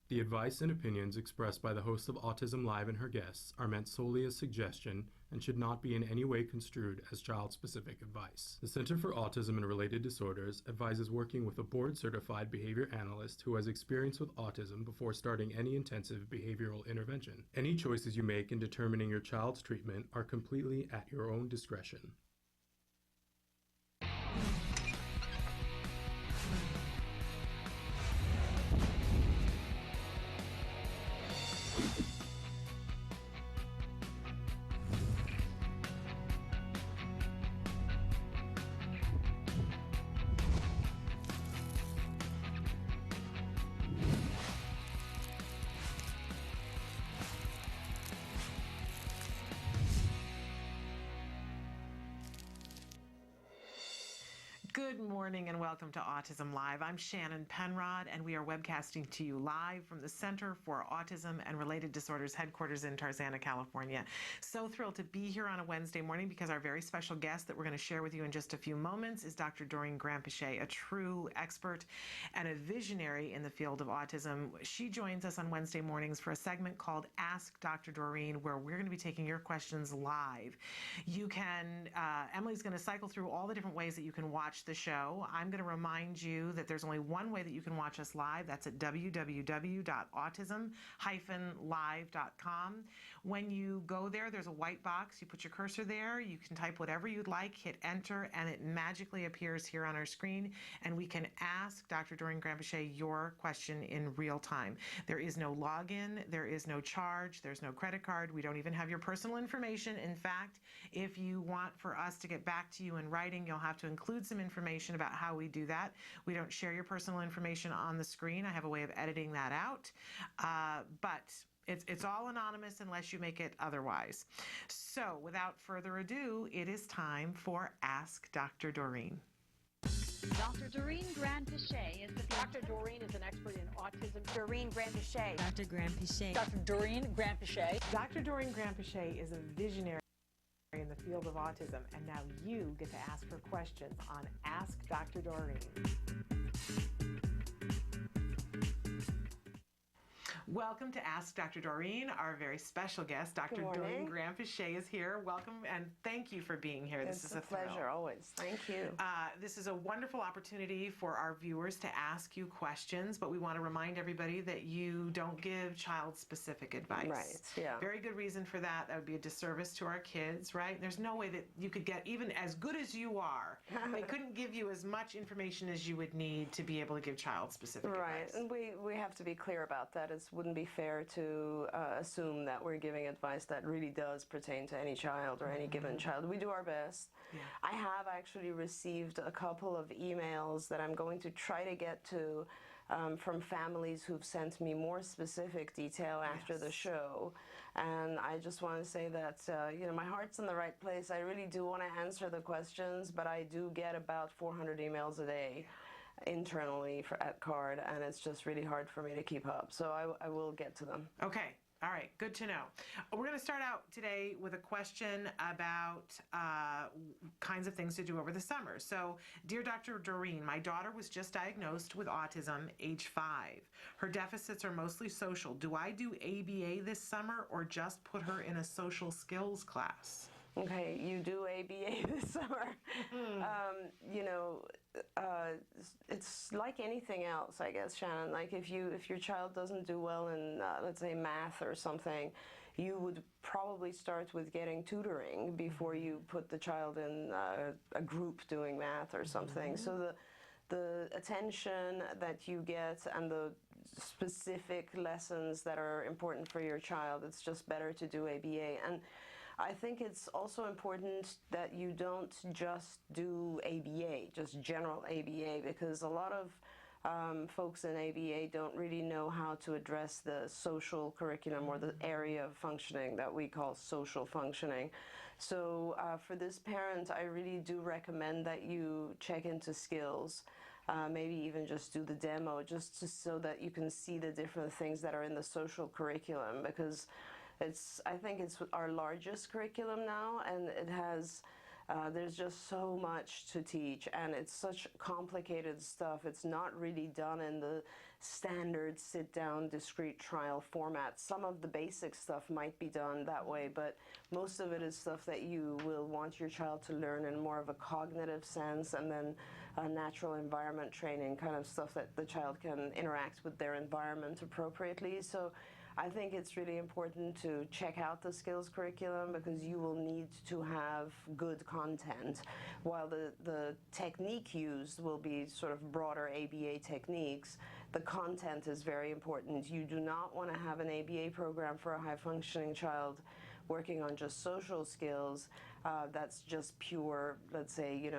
The advice and opinions expressed by the host of Autism Live and her guests are meant solely as suggestion and should not be in any way construed as child-specific advice. The Center for Autism and Related Disorders advises working with a board-certified behavior analyst who has experience with autism before starting any intensive behavioral intervention. Any choices you make in determining your child's treatment are completely at your own discretion. Good morning and welcome to Autism Live. I'm Shannon Penrod and we are webcasting to you live from the Center for Autism and Related Disorders headquarters in Tarzana, California. So thrilled to be here on a Wednesday morning because our very special guest that we're going to share with you in just a few moments is Dr. Doreen Granpeesheh, a true expert and a visionary in the field of autism. She joins us on Wednesday mornings for a segment called Ask Dr. Doreen, where we're going to be taking your questions live. You can, Emily's going to cycle through all the different ways that you can watch the show. I'm going to remind you that there's only one way that you can watch us live. That's at www.autism-live.com. When you go there, there's a white box. You put your cursor there. You can type whatever you'd like, hit enter, and it magically appears here on our screen, and we can ask Dr. Doreen Granpeesheh your question in real time. There is no login. There is no charge. There's no credit card. We don't even have your personal information. In fact, if you want for us to get back to you in writing, you'll have to include some information about how we do that. We don't share your personal information on the screen. I have a way of editing that out, but it's all anonymous unless you make it otherwise. So without further ado, it is time for Ask Dr. Doreen. Dr. Doreen Granpeesheh is Dr. Doreen is an expert in autism. Doreen Granpeesheh. Dr. Granpeesheh. Dr. Doreen Granpeesheh. Dr. Doreen Granpeesheh is a visionary in the field of autism, and now you get to ask her questions on Ask Dr. Doreen. Welcome to Ask Dr. Doreen. Our very special guest, Dr. Doreen Granpeesheh, is here. Welcome and thank you for being here. This is a pleasure, always. Thank you. This is a wonderful opportunity for our viewers to ask you questions, but we want to remind everybody that you don't give child-specific advice. Right, yeah. Very good reason for that. That would be a disservice to our kids, right? There's no way that you could get, even as good as you are, they couldn't give you as much information as you would need to be able to give child-specific advice. Right, and we have to be clear about that. It wouldn't be fair to assume that we're giving advice that really does pertain to any child or any given child. We do our best. Yeah. I have actually received a couple of emails that I'm going to try to get to from families who've sent me more specific detail after the show. And I just want to say that, you know, my heart's in the right place. I really do want to answer the questions, but I do get about 400 emails a day internally at CARD, and it's just really hard for me to keep up. So I will get to them. Okay. All right, good to know. We're going to start out today with a question about kinds of things to do over the summer. So, dear Dr. Doreen, my daughter was just diagnosed with autism, age 5. Her deficits are mostly social. Do I do ABA this summer or just put her in a social skills class? Okay, you do ABA this summer. You know, it's like anything else, I guess, Shannon. Like if your child doesn't do well in, let's say, math or something, you would probably start with getting tutoring before you put the child in a group doing math or something. So the attention that you get and the specific lessons that are important for your child, it's just better to do ABA. And I think it's also important that you don't just do ABA, just general ABA, because a lot of folks in ABA don't really know how to address the social curriculum or the area of functioning that we call social functioning. So for this parent, I really do recommend that you check into skills, maybe even just do the demo, just so that you can see the different things that are in the social curriculum, because I think it's our largest curriculum now, and it has There's just so much to teach, and it's such complicated stuff. It's not really done in the standard sit-down discrete trial format. Some of the basic stuff might be done that way, but most of it is stuff that you will want your child to learn in more of a cognitive sense, and then natural environment training, kind of stuff that the child can interact with their environment appropriately. So I think it's really important to check out the skills curriculum, because you will need to have good content. While the technique used will be sort of broader ABA techniques, the content is very important. You do not want to have an ABA program for a high-functioning child working on just social skills. That's just pure, let's say,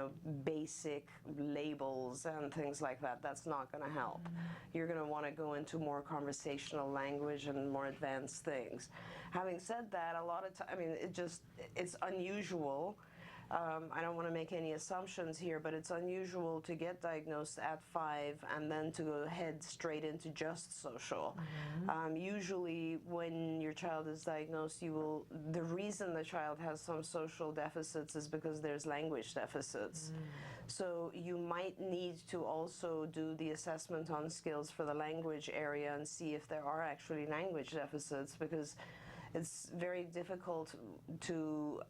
basic labels and things like that. That's not going to help. You're going to want to go into more conversational language and more advanced things. Having said that, a lot of times, it's unusual. I don't want to make any assumptions here, but it's unusual to get diagnosed at 5 and then to go head straight into just social. Usually when your child is diagnosed, the reason the child has some social deficits is because there's language deficits. So you might need to also do the assessment on skills for the language area and see if there are actually language deficits, because it's very difficult to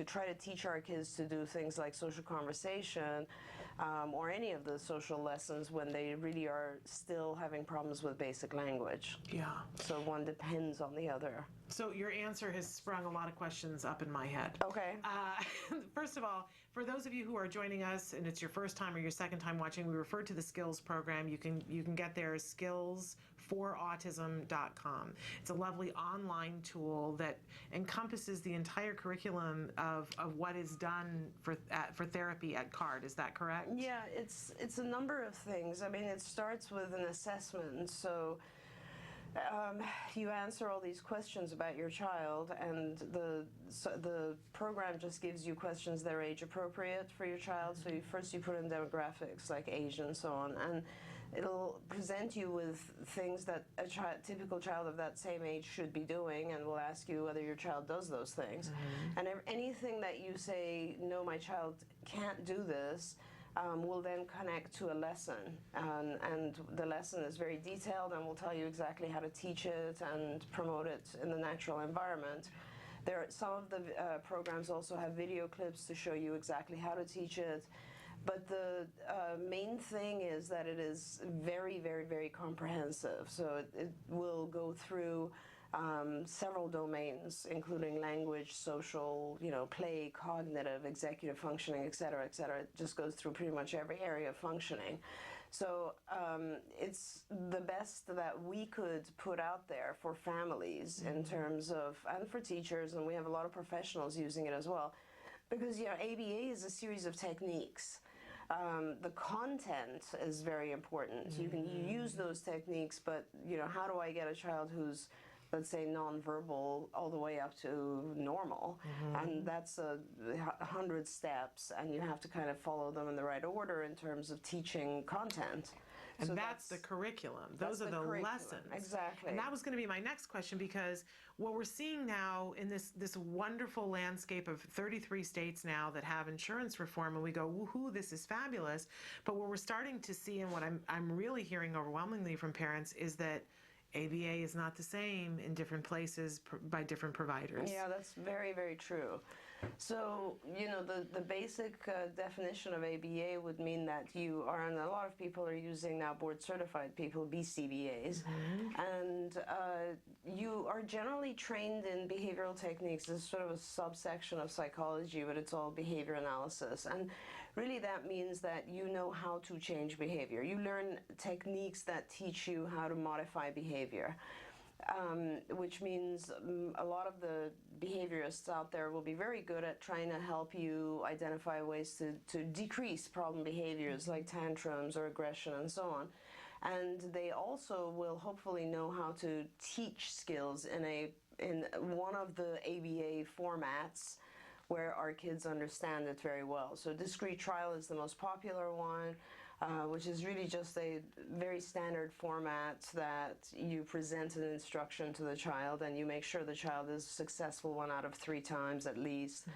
try to teach our kids to do things like social conversation or any of the social lessons when they really are still having problems with basic language. Yeah. So one depends on the other. So your answer has sprung a lot of questions up in my head. Okay. First of all, for those of you who are joining us and it's your first time or your second time watching, we refer to the skills program. You can get there as skillsforautism.com. It's a lovely online tool that encompasses the entire curriculum of what is done for therapy at CARD. Is that correct? Yeah, it's a number of things. I mean, it starts with an assessment. So you answer all these questions about your child, and the program just gives you questions that are age appropriate for your child. So first you put in demographics like age and so on, and it'll present you with things that a typical child of that same age should be doing, and will ask you whether your child does those things. And anything that you say, no, my child can't do this, will then connect to a lesson, and the lesson is very detailed and will tell you exactly how to teach it and promote it in the natural environment. Some of the programs also have video clips to show you exactly how to teach it, but the main thing is that it is very, very, very comprehensive. So it will go through several domains, including language, social, play, cognitive, executive functioning, et cetera, et cetera. It just goes through pretty much every area of functioning. So it's the best that we could put out there for families in terms of, and for teachers, and we have a lot of professionals using it as well, because ABA is a series of techniques. The content is very important. You can use those techniques, but how do I get a child who's, let's say, nonverbal all the way up to normal? And that's 100 steps, and you have to kind of follow them in the right order in terms of teaching content. And So that's the curriculum. Those are the curriculum. lessons. Exactly. And that was going to be my next question, because what we're seeing now in this wonderful landscape of 33 states now that have insurance reform, and we go, woohoo, this is fabulous. But what we're starting to see, and what I'm really hearing overwhelmingly from parents, is that ABA is not the same in different places by different providers. Yeah, that's very, very true. So, the basic definition of ABA would mean that you are, and a lot of people are using now board certified people, BCBAs, and you are generally trained in behavioral techniques. It's sort of a subsection of psychology, but it's all behavior analysis. And really that means that you know how to change behavior. You learn techniques that teach you how to modify behavior. Which means a lot of the behaviorists out there will be very good at trying to help you identify ways to decrease problem behaviors like tantrums or aggression and so on. And they also will hopefully know how to teach skills in one of the ABA formats where our kids understand it very well. So discrete trial is the most popular one. which is really just a very standard format that you present an instruction to the child and you make sure the child is successful 1 out of 3 times at least.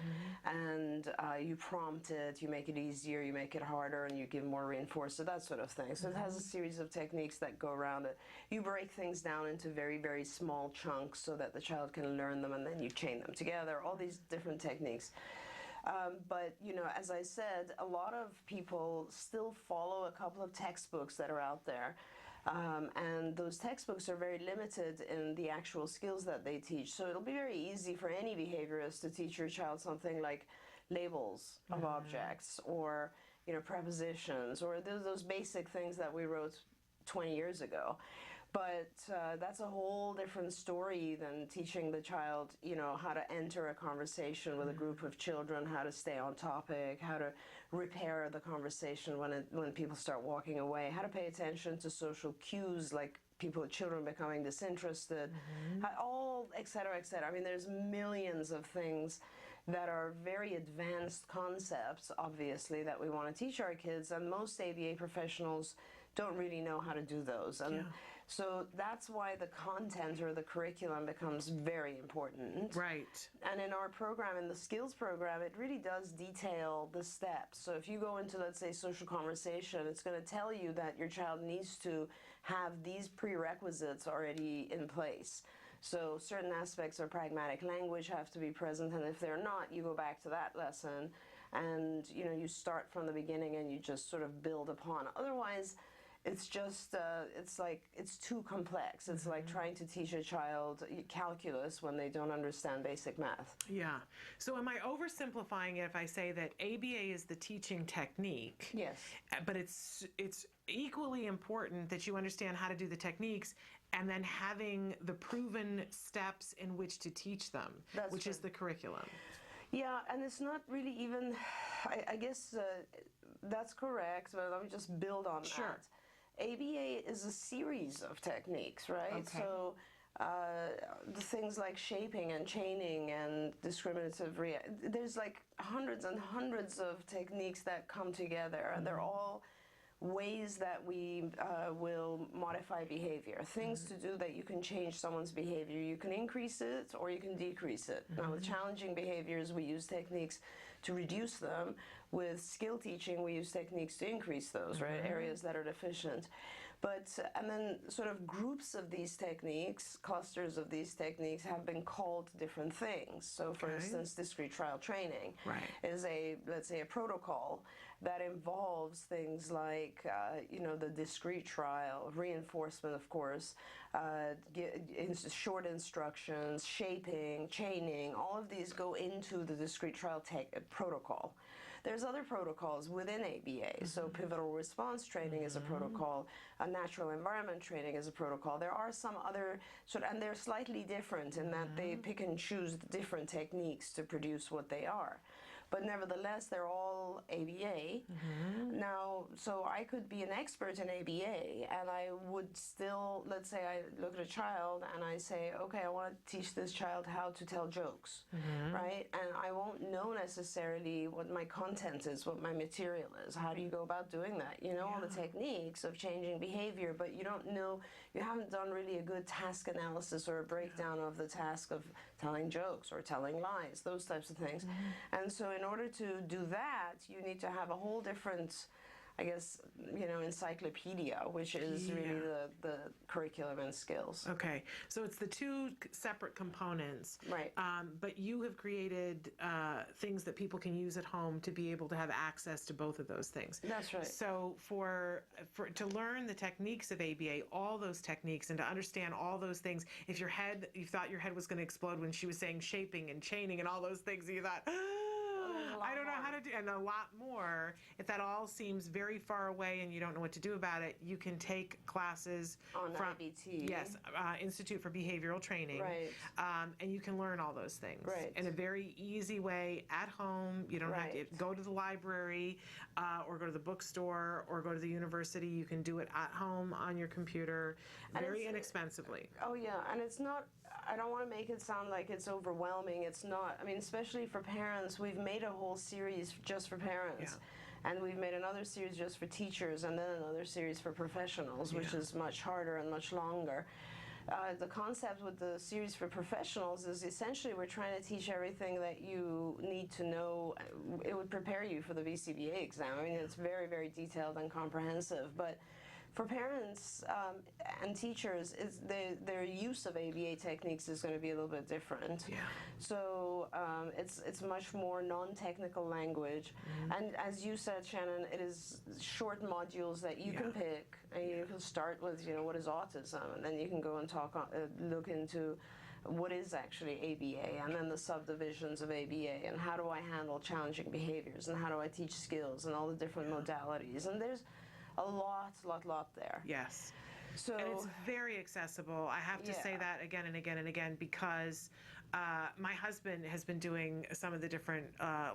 And you prompt it, you make it easier, you make it harder, and you give more reinforcer, that sort of thing. So it has a series of techniques that go around it. You break things down into very, very small chunks so that the child can learn them, and then you chain them together, all these different techniques. But, you know, as I said, a lot of people still follow a couple of textbooks that are out there. And those textbooks are very limited in the actual skills that they teach. So it'll be very easy for any behaviorist to teach your child something like labels of objects, or, you know, prepositions, or those basic things that we wrote 20 years ago. But that's a whole different story than teaching the child, you know, how to enter a conversation with a group of children, how to stay on topic, how to repair the conversation when people start walking away, how to pay attention to social cues like children becoming disinterested, all, et cetera, et cetera. I mean, there's millions of things that are very advanced concepts, obviously, that we want to teach our kids, and most ABA professionals don't really know how to do those. And so that's why the content or the curriculum becomes very important. Right. And in our program, in the skills program, it really does detail the steps. So if you go into, let's say, social conversation, it's going to tell you that your child needs to have these prerequisites already in place. So certain aspects of pragmatic language have to be present, and if they're not, you go back to that lesson, and, you know, you start from the beginning and you just sort of build upon. Otherwise, it's just, it's like, it's too complex. It's like trying to teach a child calculus when they don't understand basic math. Yeah. So am I oversimplifying it if I say that ABA is the teaching technique? Yes. But it's equally important that you understand how to do the techniques and then having the proven steps in which to teach them, which is the curriculum. Yeah, and it's not really even, I guess that's correct, but let me just build on that. ABA is a series of techniques, right? Okay. So the things like shaping and chaining and discriminative, there's like hundreds and hundreds of techniques that come together, and they're all ways that we will modify behavior, things to do that you can change someone's behavior. You can increase it or you can decrease it. Now, with challenging behaviors, we use techniques to reduce them. With skill teaching, we use techniques to increase those, right? Areas that are deficient. But, and then sort of groups of these techniques, clusters of these techniques have been called different things. So for instance, discrete trial training is let's say a protocol that involves things like, you know, the discrete trial, reinforcement, of course, short instructions, shaping, chaining, all of these go into the discrete trial protocol. There's other protocols within ABA. So pivotal response training is a protocol, a natural environment training is a protocol. There are some other, and they're slightly different in that they pick and choose different techniques to produce what they are. But nevertheless, they're all ABA. Now, so I could be an expert in ABA, and I would still, let's say I look at a child and I say, okay, I want to teach this child how to tell jokes, right? And I won't know necessarily what my content is, what my material is. How do you go about doing that? You know all the techniques of changing behavior, but you don't know, you haven't done really a good task analysis or a breakdown of the task of telling jokes or telling lies, those types of things. And so in order to do that, you need to have a whole different, I guess, you know, encyclopedia, which is really the curriculum and skills. Okay, so it's the two separate components. Right. But you have created things that people can use at home to be able to have access to both of those things. That's right. So to learn the techniques of ABA, all those techniques, and to understand all those things, if you thought your head was going to explode when she was saying shaping and chaining and all those things, you thought, I don't know how to do, and a lot more. If that all seems very far away and you don't know what to do about it, you can take classes from IBT. Yes, Institute for Behavioral Training, right? And you can learn all those things in a very easy way at home. You don't have to go to the library or go to the bookstore or go to the university. You can do it at home on your computer, very inexpensively. Oh yeah, and it's not. I don't want to make it sound like it's overwhelming. It's not. I mean, especially for parents, we've made a whole series just for parents. And we've made another series just for teachers and then another series for professionals, which is much harder and much longer. The concept with the series for professionals is essentially we're trying to teach everything that you need to know. It would prepare you for the BCBA exam. I mean, it's very, very detailed and comprehensive, but for parents and teachers, their use of ABA techniques is going to be a little bit different. Yeah. So it's much more non-technical language. And as you said, Shannon, it is short modules that you can pick, and you can start with, what is autism, and then you can go and look into what is actually ABA, and then the subdivisions of ABA, and how do I handle challenging behaviors, and how do I teach skills, and all the different modalities. And there's a lot there. Yes. So, and it's very accessible. I have to say that again and again and again, because my husband has been doing some of the different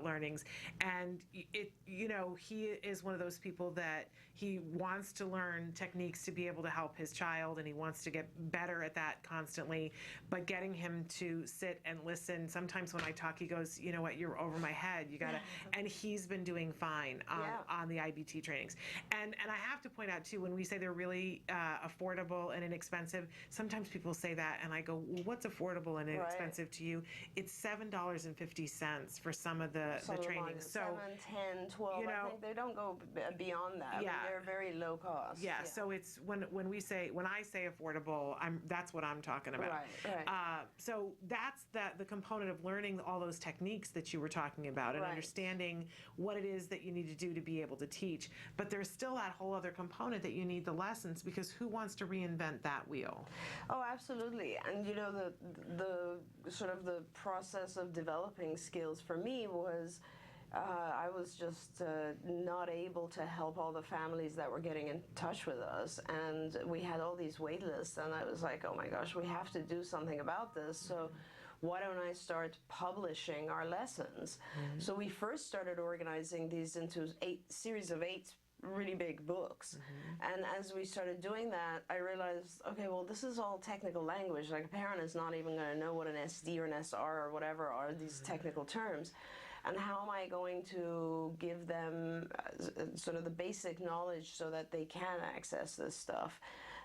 learnings, and he is one of those people that he wants to learn techniques to be able to help his child, and he wants to get better at that constantly. But getting him to sit and listen, sometimes when I talk, he goes, "You know what? You're over my head. You gotta." And he's been doing fine on the IBT trainings. And I have to point out too, when we say they're really affordable and inexpensive, sometimes people say that, and I go, "Well, what's affordable and inexpensive to you?" It's $7.50 for some of the trainings. So 7, 10, 12. I think they don't go beyond that. Yeah. I mean, they're very low cost. Yeah. So it's when I say affordable, that's what I'm talking about. Right. So that's the component of learning all those techniques that you were talking about, and understanding what it is that you need to do to be able to teach. But there's still that whole other component that you need the lessons, because who wants to reinvent that wheel? Oh, absolutely. And the sort of the process of developing skills for me was I was just not able to help all the families that were getting in touch with us, and we had all these wait lists, and I was like, oh my gosh, we have to do something about this. So why don't I start publishing our lessons? So we first started organizing these into series of 8 really big books. And as we started doing that, I realized, okay, well, this is all technical language. Like, a parent is not even going to know what an SD or an SR or whatever are these technical terms. And how am I going to give them sort of the basic knowledge so that they can access this stuff?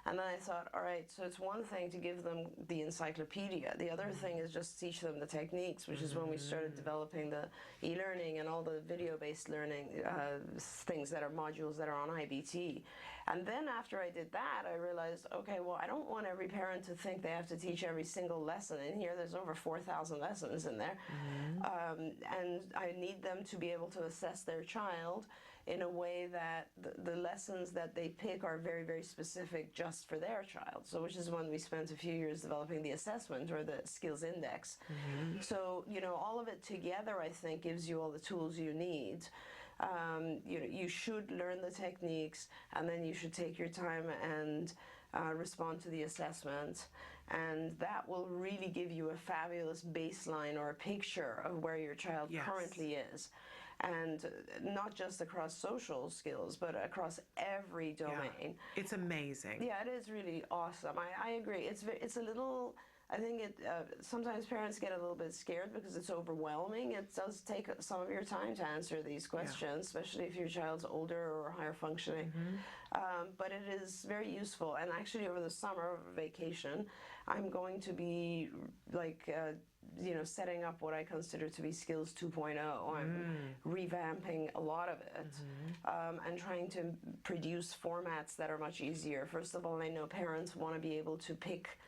And then I thought, all right, so it's one thing to give them the encyclopedia. The other thing is just teach them the techniques, which is when we started developing the e-learning and all the video-based learning things that are modules that are on IBT. And then after I did that, I realized, okay, well, I don't want every parent to think they have to teach every single lesson in here. There's over 4,000 lessons in there. And I need them to be able to assess their child in a way that the lessons that they pick are very, very specific just for their child. So which is when we spent a few years developing the assessment, or the skills index. So, all of it together, I think, gives you all the tools you need. You should learn the techniques, and then you should take your time and respond to the assessment. And that will really give you a fabulous baseline or a picture of where your child currently is. And not just across social skills, but across every domain. Yeah. It's amazing. Yeah, it is really awesome. I agree. It's a little. I think sometimes parents get a little bit scared because it's overwhelming. It does take some of your time to answer these questions, especially if your child's older or higher functioning. But it is very useful. And actually, over the summer vacation, I'm going to be setting up what I consider to be Skills 2.0. I'm revamping a lot of it and trying to produce formats that are much easier. First of all, I know parents want to be able to pick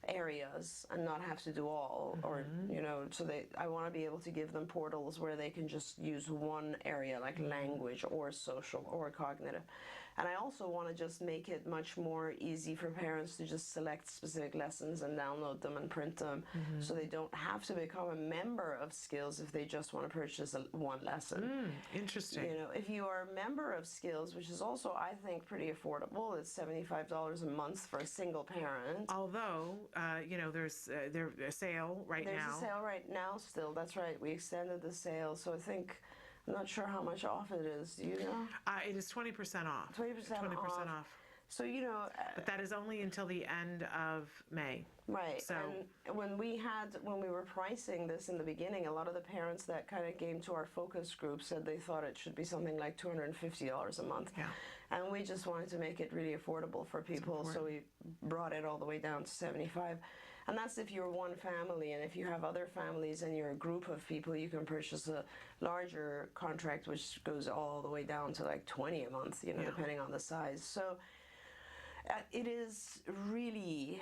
areas and not have to do all, or I want to be able to give them portals where they can just use one area, like language or social or cognitive. And I also want to just make it much more easy for parents to just select specific lessons and download them and print them, so they don't have to become a member of Skills if they just want to purchase one lesson. Interesting. If you are a member of Skills, which is also, I think, pretty affordable, it's $75 a month for a single parent. Although, there's a sale right now. There's a sale right now still. That's right. We extended the sale, so I think. I'm not sure how much off it is. Do you know? It is 20% off. 20% off. So, But that is only until the end of May. right. So, And when we were pricing this in the beginning, a lot of the parents that kind of came to our focus group said they thought it should be something like $250 a month. yeah. And we just wanted to make it really affordable for people, so we brought it all the way down to 75. And that's if you're one family, and if you have other families and you're a group of people, you can purchase a larger contract, which goes all the way down to like 20 a month, depending on the size. So it is really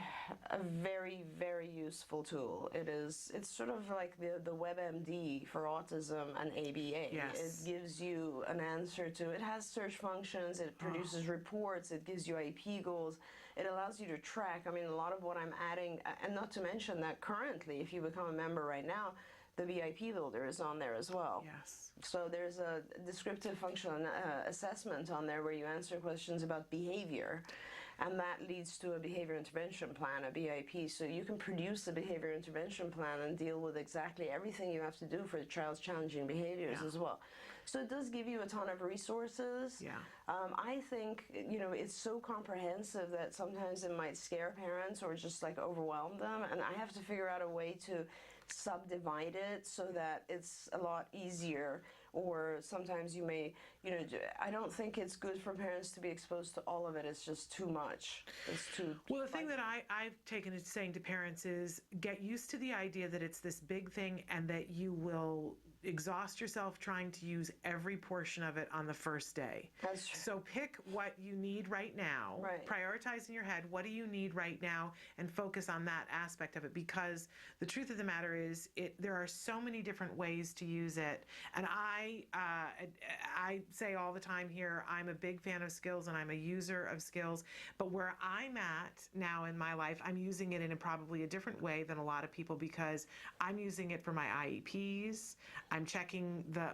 a very, very useful tool. It's sort of like the WebMD for autism and ABA. Yes. It gives you an answer to, it has search functions, it produces reports, it gives you IEP goals, it allows you to track. I mean, a lot of what I'm adding, and not to mention that currently, if you become a member right now, the VIP builder is on there as well. Yes. So there's a descriptive function assessment on there where you answer questions about behavior. And that leads to a behavior intervention plan, a BIP. So you can produce a behavior intervention plan and deal with exactly everything you have to do for the child's challenging behaviors as well. So it does give you a ton of resources. Yeah. I think, it's so comprehensive that sometimes it might scare parents or just like overwhelm them. And I have to figure out a way to subdivide it so that it's a lot easier. Or sometimes you may, I don't think it's good for parents to be exposed to all of it. It's just too much. It's too. Well, the thing that I've taken to saying to parents is get used to the idea that it's this big thing and that you will exhaust yourself trying to use every portion of it on the first day. That's true. So pick what you need right now. Right. Prioritize in your head, what do you need right now, and focus on that aspect of it, because the truth of the matter is there are so many different ways to use it. And I say all the time here, I'm a big fan of skills and I'm a user of skills, but where I'm at now in my life, I'm using it in probably a different way than a lot of people, because I'm using it for my IEPs. I'm checking the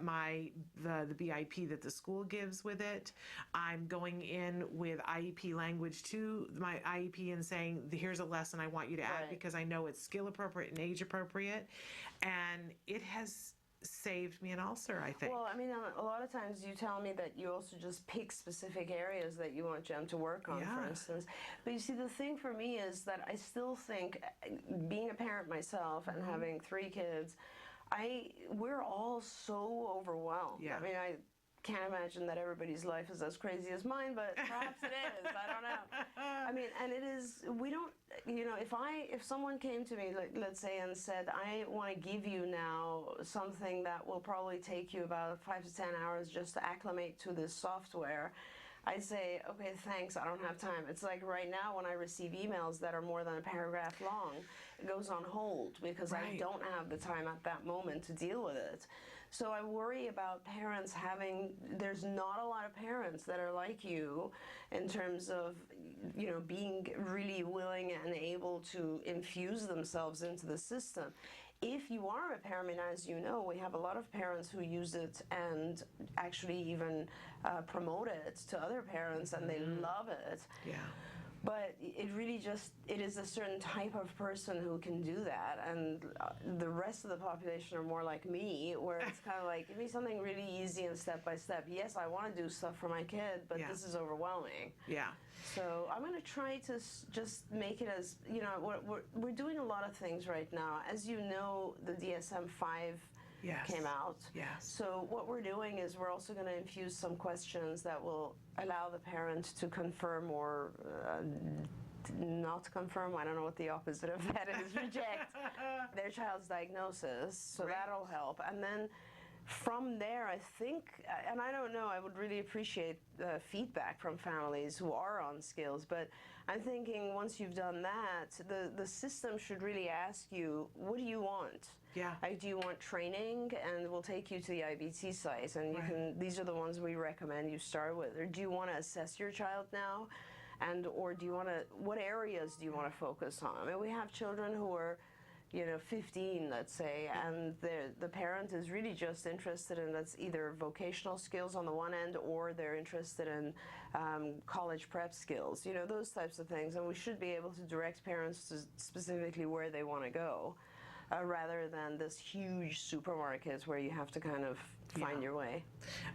BIP that the school gives with it. I'm going in with IEP language to my IEP and saying, here's a lesson I want you to add, because I know it's skill appropriate and age appropriate. And it has saved me an ulcer, I think. Well, I mean, a lot of times you tell me that you also just pick specific areas that you want Jem to work on, for instance. But you see, the thing for me is that I still think, being a parent myself and having 3 kids, we're all so overwhelmed. Yeah. I mean, I can't imagine that everybody's life is as crazy as mine, but perhaps it is. I don't know. I mean, and it is, we don't, if someone came to me, let's say, and said, I want to give you now something that will probably take you about 5 to 10 hours just to acclimate to this software, I'd say, okay, thanks, I don't have time. It's like right now when I receive emails that are more than a paragraph long, it goes on hold because I don't have the time at that moment to deal with it. So I worry about parents there's not a lot of parents that are like you in terms of, being really willing and able to infuse themselves into the system. If you are a parent, as you know, we have a lot of parents who use it and actually even promote it to other parents, and they love it. Yeah. But it is a certain type of person who can do that, and the rest of the population are more like me, where it's kind of like, give me something really easy and step by step. Yes, I want to do stuff for my kid, but this is overwhelming. Yeah. So I'm going to try to just make it as, we're doing a lot of things right now. As you know, the DSM-5 came out. Yes. So what we're doing is we're also going to infuse some questions that will allow the parent to confirm or not confirm, I don't know what the opposite of that is, reject their child's diagnosis. So that'll help. And then from there, I think, and I don't know, I would really appreciate feedback from families who are on skills, but I'm thinking once you've done that, the system should really ask you, what do you want? Yeah. Like, do you want training? And we'll take you to the IBT site, and these are the ones we recommend you start with. Or do you want to assess your child now? Or do you want to, what areas do you want to focus on? I mean, we have children who are 15, let's say, and the parent is really just interested in, that's either vocational skills on the one end, or they're interested in college prep skills, those types of things. And we should be able to direct parents to specifically where they want to go. rather than this huge supermarket where you have to kind of find your way.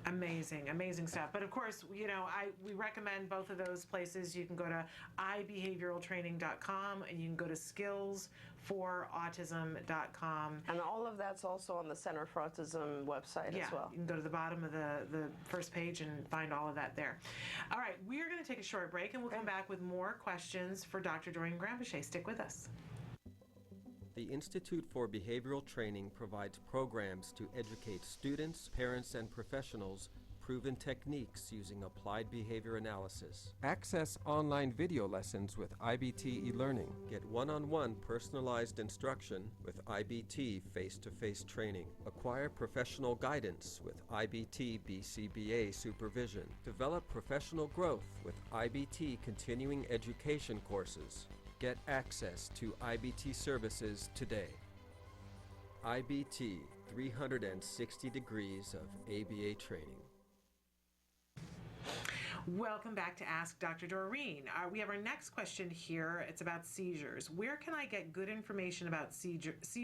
Amazing stuff. But of course, we recommend both of those places. You can go to ibehavioraltraining.com and you can go to skillsforautism.com. And all of that's also on the Center for Autism website as well. You can go to the bottom of the first page and find all of that there. All right, we're going to take a short break and we'll come back with more questions for Dr. Doreen Granpeesheh. Stick with us. The Institute for Behavioral Training provides programs to educate students, parents, and professionals proven techniques using applied behavior analysis. Access online video lessons with IBT e-learning. Get one-on-one personalized instruction with IBT face-to-face training. Acquire professional guidance with IBT BCBA supervision. Develop professional growth with IBT continuing education courses. Get access to IBT services today. IBT, 360 degrees of ABA training. Welcome back to Ask Dr. Doreen. We have our next question here. It's about seizures. Where can I get good information about seizures?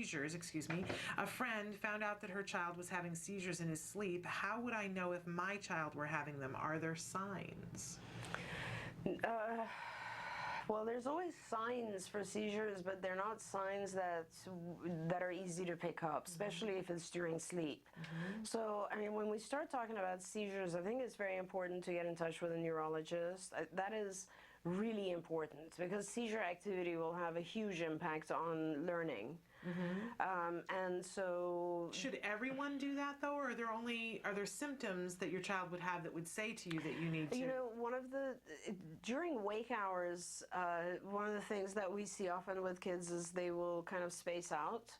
A friend found out that her child was having seizures in his sleep. How would I know if my child were having them? Are there signs? Well, there's always signs for seizures, but they're not signs that are easy to pick up, especially if it's during sleep. So, I mean, when we start talking about seizures, I think it's very important to get in touch with a neurologist. That is really important because seizure activity will have a huge impact on learning. And so, should everyone do that though, or are there symptoms that your child would have that would say to you that you need to? You know, during wake hours, one of the things that we see often with kids is they will kind of space out,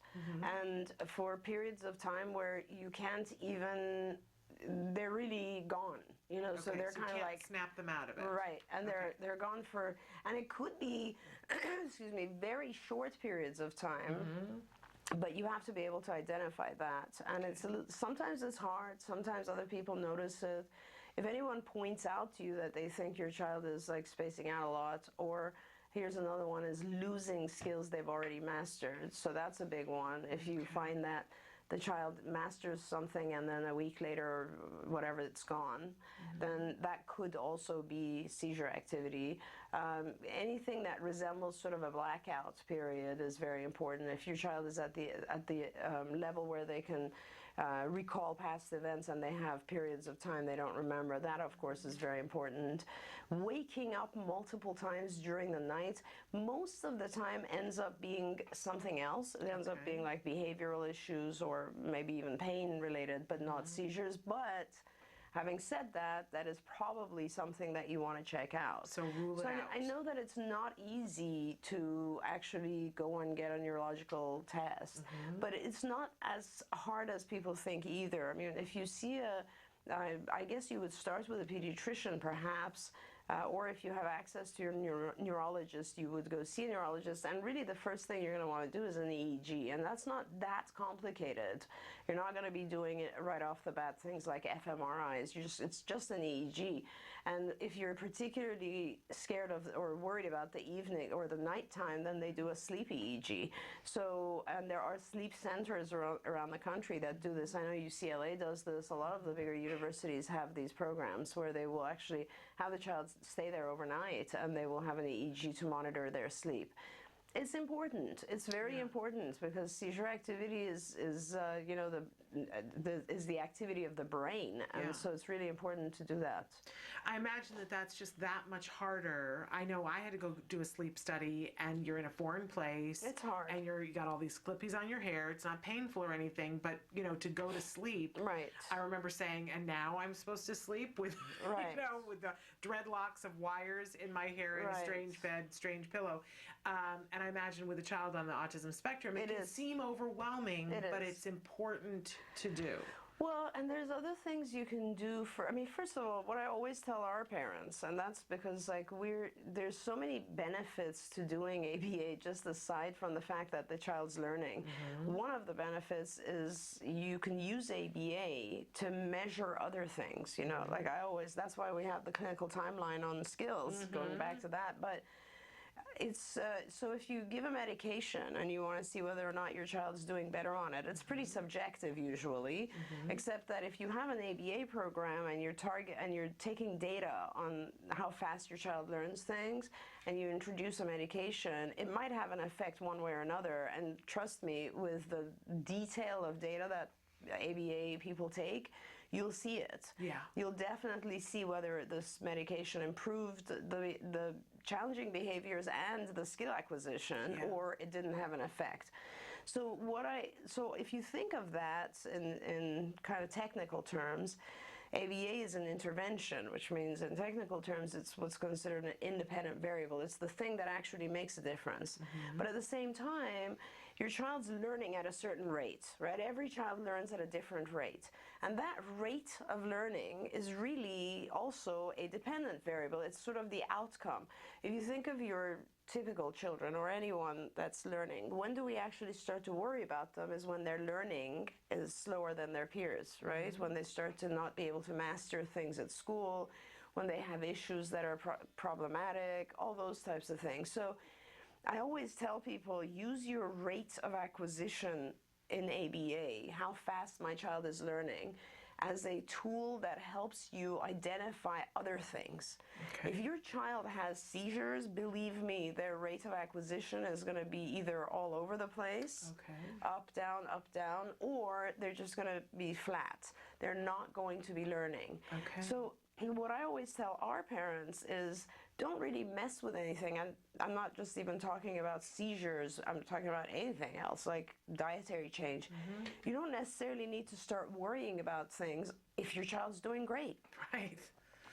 and for periods of time where you can't even, they're really gone. You know, so they're kind of like snap them out of it. Right, and they're gone for, and it could be, excuse me, very short periods of time. But you have to be able to identify that, and sometimes it's hard. Sometimes other people notice it. If anyone points out to you that they think your child is like spacing out a lot, or here's another one, is losing skills they've already mastered. So that's a big one. If you find that the child masters something and then a week later or whatever it's gone, then that could also be seizure activity. Anything that resembles sort of a blackout period is very important. If your child is at the level where they can recall past events and they have periods of time they don't remember, that of course is very important. Waking up multiple times during the night most of the time ends up being something else. It ends up being like behavioral issues or maybe even pain related, but not seizures. But having said that, that is probably something that you want to check out. So rule it out. I know that it's not easy to actually go and get a neurological test, but it's not as hard as people think either. I mean, if you see I guess you would start with a pediatrician perhaps, or if you have access to your neurologist, you would go see a neurologist, and really the first thing you're going to want to do is an EEG, and that's not that complicated. You're not going to be doing it right off the bat, things like fMRIs. It's just an EEG. And if you're particularly scared of or worried about the evening or the nighttime, then they do a sleep EEG. So, and there are sleep centers around the country that do this. I know UCLA does this. A lot of the bigger universities have these programs where they will actually have the child stay there overnight and they will have an EEG to monitor their sleep. It's important. It's very important because seizure activity is you know, is the activity of the brain, and so it's really important to do that. I imagine that that's just that much harder. I know I had to go do a sleep study, and you're in a foreign place. It's hard, and you got all these clippies on your hair. It's not painful or anything, but you know, to go to sleep. Right. I remember saying, and now I'm supposed to sleep with, you know, with the dreadlocks of wires in my hair in a strange bed, strange pillow. And I imagine with a child on the autism spectrum, it can seem overwhelming, but it's important to do. Well, and there's other things you can do I mean, first of all, what I always tell our parents, and that's because like there's so many benefits to doing ABA just aside from the fact that the child's learning. One of the benefits is you can use ABA to measure other things, you know, like that's why we have the clinical timeline on skills, going back to that. But It's so if you give a medication and you want to see whether or not your child is doing better on it, it's pretty subjective usually, except that if you have an ABA program and you're taking data on how fast your child learns things, and you introduce a medication, it might have an effect one way or another. And trust me, with the detail of data that ABA people take, you'll see it. Yeah. You'll definitely see whether this medication improved the challenging behaviors and the skill acquisition, or it didn't have an effect. So if you think of that in kind of technical terms, ABA is an intervention, which means in technical terms it's what's considered an independent variable. It's the thing that actually makes a difference. But at the same time, your child's learning at a certain rate, right? Every child learns at a different rate. And that rate of learning is really also a dependent variable. It's sort of the outcome. If you think of your typical children or anyone that's learning, when do we actually start to worry about them is when their learning is slower than their peers, right? When they start to not be able to master things at school, when they have issues that are problematic, all those types of things. So I always tell people, use your rate of acquisition in ABA, how fast my child is learning, as a tool that helps you identify other things. Okay. If your child has seizures, believe me, their rate of acquisition is going to be either all over the place, up, down, or they're just going to be flat. They're not going to be learning. So what I always tell our parents is, don't really mess with anything. And I'm not just even talking about seizures, I'm talking about anything else, like dietary change. You don't necessarily need to start worrying about things if your child's doing great. Right.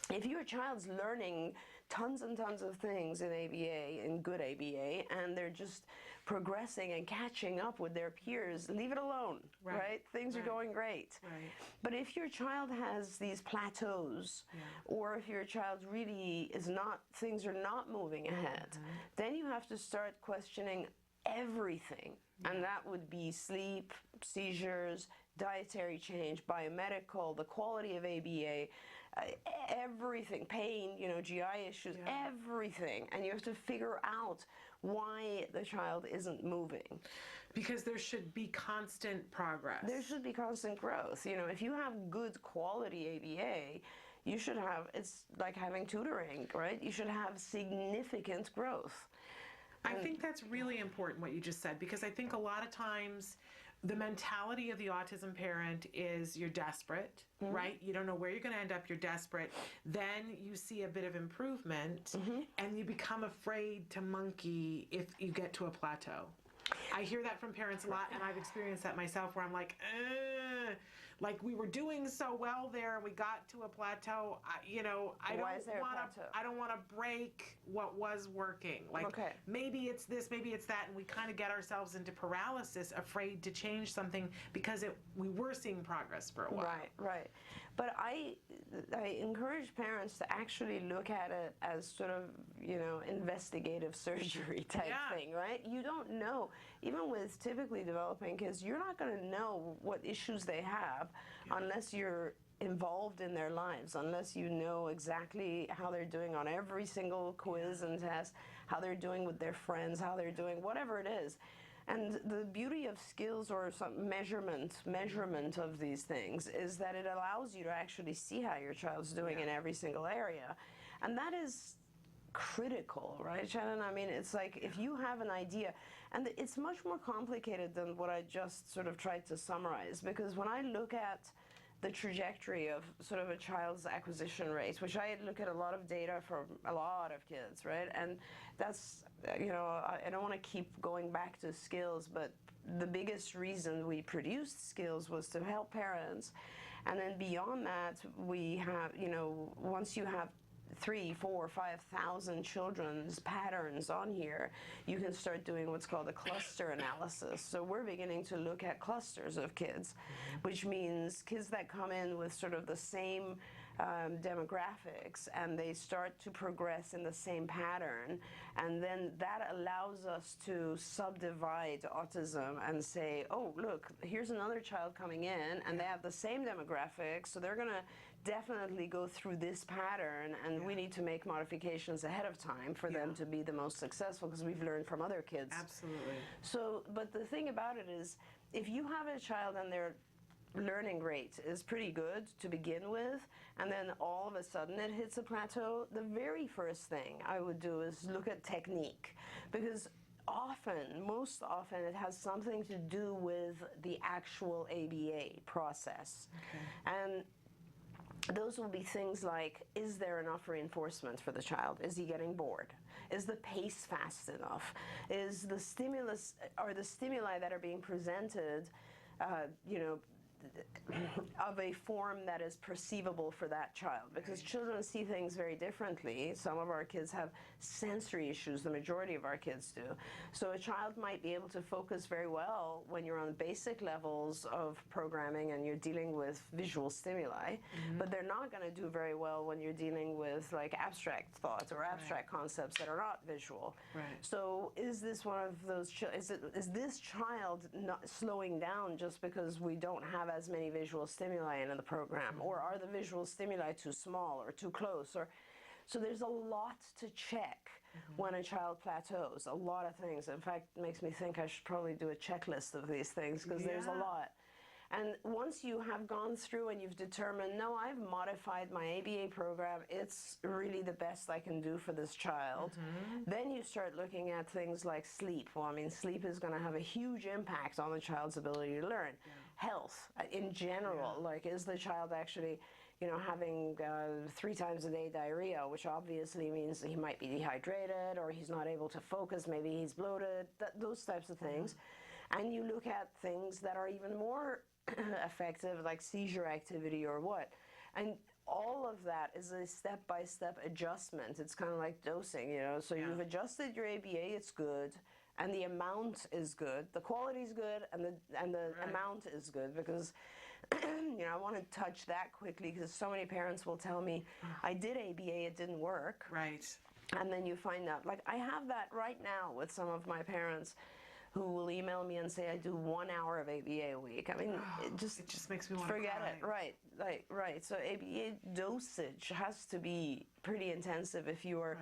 If your child's learning tons and tons of things in ABA, in good ABA, and they're just progressing and catching up with their peers, leave it alone, right? Things are going great. But if your child has these plateaus, or if your child really is not, things are not moving ahead, then you have to start questioning everything. And that would be sleep, seizures, dietary change, biomedical, the quality of ABA, everything, pain, GI issues, everything. And you have to figure out why the child isn't moving. Because there should be constant progress. There should be constant growth. If you have good quality ABA, you should have, it's like having tutoring, right? You should have significant growth. I think that's really important what you just said, because I think a lot of times the mentality of the autism parent is you're desperate, right? You don't know where you're going to end up. You're desperate. Then you see a bit of improvement and you become afraid to monkey if you get to a plateau. I hear that from parents a lot, and I've experienced that myself, where I'm like, like we were doing so well there, we got to a plateau. I don't want to break what was working. Like maybe it's this, maybe it's that, and we kind of get ourselves into paralysis, afraid to change something because we were seeing progress for a while. Right. But I encourage parents to actually look at it as sort of, investigative surgery type thing, right? You don't know, even with typically developing kids, you're not going to know what issues they have unless you're involved in their lives, unless you know exactly how they're doing on every single quiz and test, how they're doing with their friends, how they're doing, whatever it is. And the beauty of skills or some measurement of these things is that it allows you to actually see how your child's doing in every single area. And that is critical, right, Shannon? I mean, it's like if you have an idea, and it's much more complicated than what I just sort of tried to summarize, because when I look at the trajectory of sort of a child's acquisition rate, which I look at a lot of data from a lot of kids, right? And that's, I don't want to keep going back to skills, but the biggest reason we produced skills was to help parents. And then beyond that, we have, once you have 3,000, 4,000, 5,000 children's patterns on here, you can start doing what's called a cluster analysis. So we're beginning to look at clusters of kids, which means kids that come in with sort of the same demographics, and they start to progress in the same pattern, and then that allows us to subdivide autism and say, oh, look, here's another child coming in, and they have the same demographics, so they're going to definitely go through this pattern, and we need to make modifications ahead of time for them to be the most successful, because we've learned from other kids. Absolutely. So, but the thing about it is, if you have a child and their learning rate is pretty good to begin with, and then all of a sudden it hits a plateau, the very first thing I would do is look at technique, because most often it has something to do with the actual ABA process. And those will be things like, is there enough reinforcement for the child? Is he getting bored? Is the pace fast enough? Is the stimulus, or the stimuli that are being presented, of a form that is perceivable for that child? Because children see things very differently. Some of our kids have sensory issues, the majority of our kids do. So a child might be able to focus very well when you're on basic levels of programming and you're dealing with visual stimuli, but they're not going to do very well when you're dealing with like abstract thoughts or abstract concepts that are not visual. So is this one of those, is this child not slowing down just because we don't have as many visual stimuli in the program, or are the visual stimuli too small or too close? Or so there's a lot to check when a child plateaus, a lot of things. In fact, it makes me think I should probably do a checklist of these things, because there's a lot. And once you have gone through and you've determined, no, I've modified my ABA program, it's really the best I can do for this child, then you start looking at things like sleep. Well, I mean, sleep is going to have a huge impact on the child's ability to learn. Health in general, like, is the child actually, having 3 times a day diarrhea, which obviously means he might be dehydrated, or he's not able to focus, maybe he's bloated, those types of things. And you look at things that are even more effective, like seizure activity or what. And all of that is a step-by-step adjustment. It's kind of like dosing, So you've adjusted your ABA, it's good. And the amount is good, the quality is good, and the amount is good, because I want to touch that quickly, because so many parents will tell me, I did ABA, it didn't work. And then you find out, like, I have that right now with some of my parents who will email me and say, I do 1 hour of ABA a week. I mean, it just makes me want to forget cry. it. Right. So ABA dosage has to be pretty intensive if you are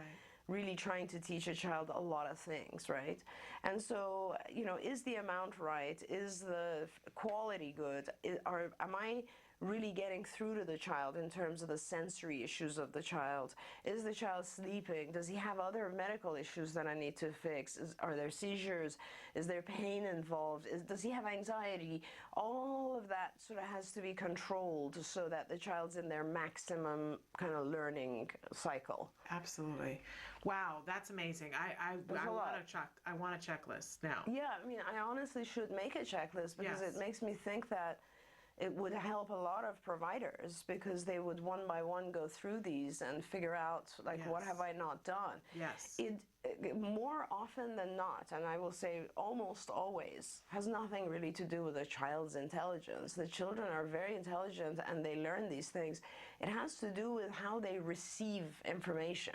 really trying to teach a child a lot of things, right? And so, is the amount right? Is the quality good? Am I really getting through to the child in terms of the sensory issues of the child? Is the child sleeping? Does he have other medical issues that I need to fix? Are there seizures? Is there pain involved? Does he have anxiety? All of that sort of has to be controlled so that the child's in their maximum kind of learning cycle. Absolutely. Wow, that's amazing. I want a checklist now. Yeah, I mean, I honestly should make a checklist, because it makes me think that it would help a lot of providers, because they would one by one go through these and figure out, like, what have I not done? It more often than not, and I will say almost always, has nothing really to do with a child's intelligence. The children are very intelligent and they learn these things. It has to do with how they receive information.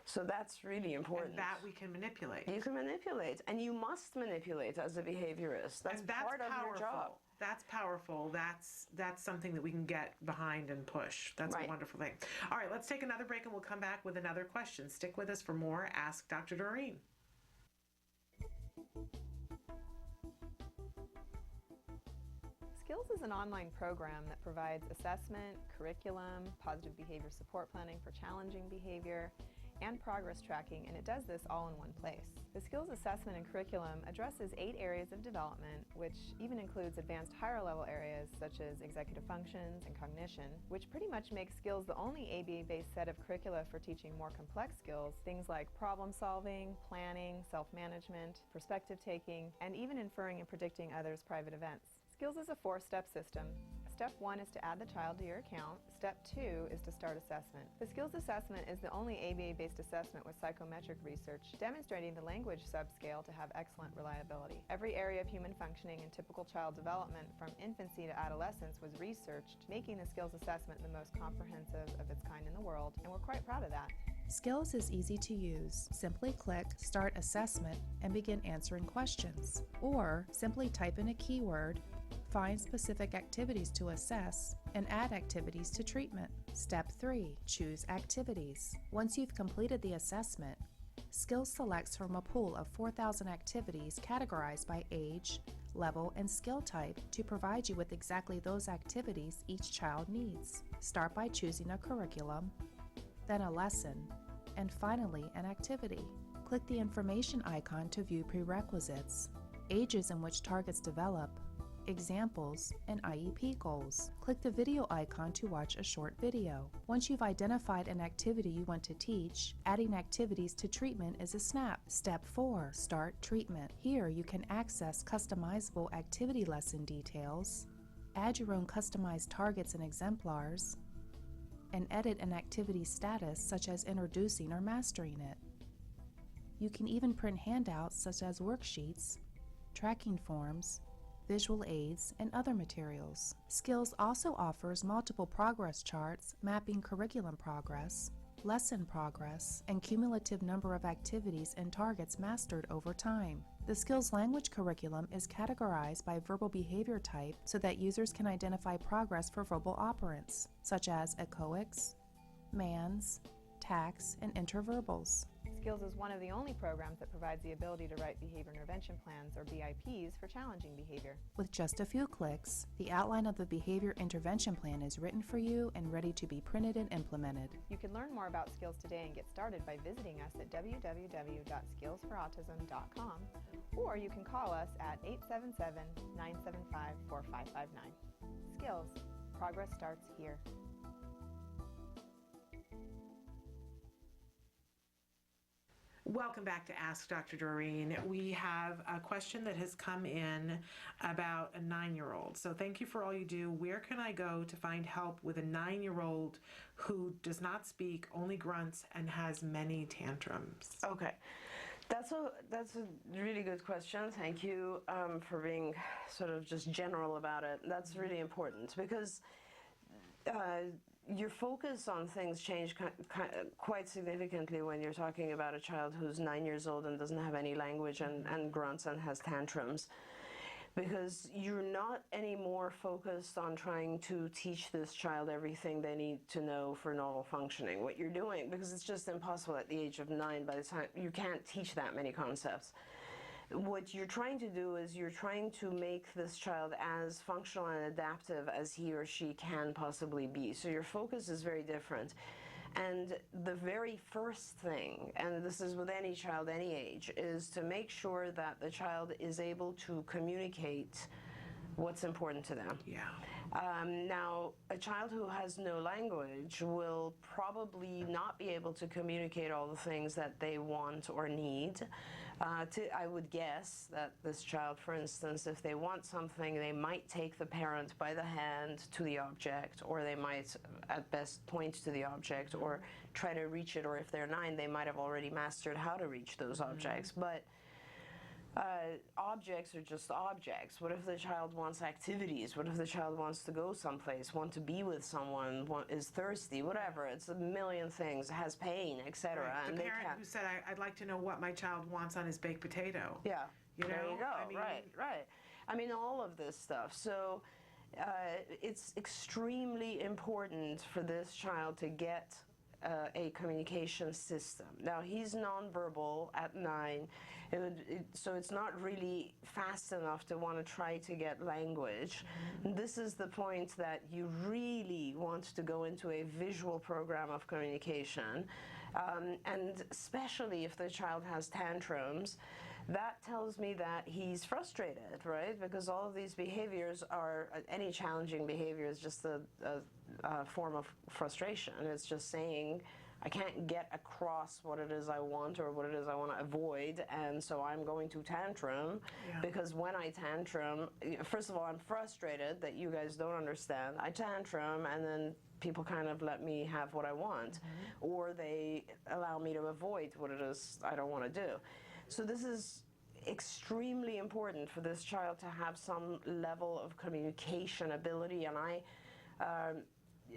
So that's really important. And that we can manipulate. You can manipulate, and you must manipulate as a behaviorist. That's part of your job. That's powerful. That's something that we can get behind and push. That's a wonderful thing. All right, let's take another break, and we'll come back with another question. Stick with us for more Ask Dr. Doreen. Skills is an online program that provides assessment, curriculum, positive behavior support planning for challenging behavior, and progress tracking, and it does this all in one place. The skills assessment and curriculum addresses 8 areas of development, which even includes advanced higher level areas such as executive functions and cognition, which pretty much makes skills the only ABA-based set of curricula for teaching more complex skills, things like problem solving, planning, self-management, perspective taking, and even inferring and predicting others' private events. Skills is a 4-step system. Step 1 is to add the child to your account. Step 2 is to start assessment. The skills assessment is the only ABA-based assessment with psychometric research demonstrating the language subscale to have excellent reliability. Every area of human functioning and typical child development from infancy to adolescence was researched, making the skills assessment the most comprehensive of its kind in the world, and we're quite proud of that. Skills is easy to use. Simply click Start Assessment and begin answering questions. Or simply type in a keyword, Find specific activities to assess and add activities to treatment. Step 3. Choose activities. Once you've completed the assessment, Skills selects from a pool of 4,000 activities categorized by age, level, and skill type to provide you with exactly those activities each child needs. Start by choosing a curriculum, then a lesson, and finally an activity. Click the information icon to view prerequisites, ages in which targets develop, examples, and IEP goals. Click the video icon to watch a short video. Once you've identified an activity you want to teach, adding activities to treatment is a snap. Step 4. Start treatment. Here you can access customizable activity lesson details, add your own customized targets and exemplars, and edit an activity status such as introducing or mastering it. You can even print handouts such as worksheets, tracking forms, visual aids, and other materials. Skills also offers multiple progress charts mapping curriculum progress, lesson progress, and cumulative number of activities and targets mastered over time. The Skills language curriculum is categorized by verbal behavior type so that users can identify progress for verbal operants, such as echoics, mans, tacs, and interverbals. Skills is one of the only programs that provides the ability to write behavior intervention plans, or BIPs, for challenging behavior. With just a few clicks, the outline of the behavior intervention plan is written for you and ready to be printed and implemented. You can learn more about Skills today and get started by visiting us at www.skillsforautism.com, or you can call us at 877-975-4559. Skills. Progress starts here. Welcome back to Ask Dr. Doreen. We have a question that has come in about a 9-year-old. So thank you for all you do. Where can I go to find help with a 9-year-old who does not speak, only grunts, and has many tantrums? Okay. That's a really good question. Thank you for being sort of just general about it. That's really important because your focus on things change quite significantly when you're talking about a child who's 9 years old and doesn't have any language and grunts and has tantrums. Because you're not anymore focused on trying to teach this child everything they need to know for normal functioning. What you're doing, because it's just impossible at the age of 9, by the time you can't teach that many concepts. What you're trying to do is you're trying to make this child as functional and adaptive as he or she can possibly be. So your focus is very different. And the very first thing, and this is with any child, any age, is to make sure that the child is able to communicate what's important to them. Yeah. Now, a child who has no language will probably not be able to communicate all the things that they want or need. I would guess that this child, for instance, if they want something, they might take the parent by the hand to the object, or they might at best point to the object or try to reach it, or if they're 9, they might have already mastered how to reach those objects. But objects are just objects. What if the child wants activities? What if the child wants to go someplace, want to be with someone, is thirsty, whatever? It's a million things, has pain, etc. Right. The parent who said, I'd like to know what my child wants on his baked potato. Yeah, you know? There you go, I mean, right. I mean, all of this stuff. So it's extremely important for this child to get a communication system. Now, he's nonverbal at 9, so it's not really fast enough to want to try to get language. This is the point that you really want to go into a visual program of communication, and especially if the child has tantrums. That tells me that he's frustrated, right? Because all of these behaviors are, any challenging behavior is just a form of frustration. It's just saying, I can't get across what it is I want or what it is I want to avoid, and so I'm going to tantrum. Yeah. Because when I tantrum, first of all, I'm frustrated that you guys don't understand. I tantrum, and then people kind of let me have what I want, or they allow me to avoid what it is I don't want to do. So this is extremely important for this child to have some level of communication ability, and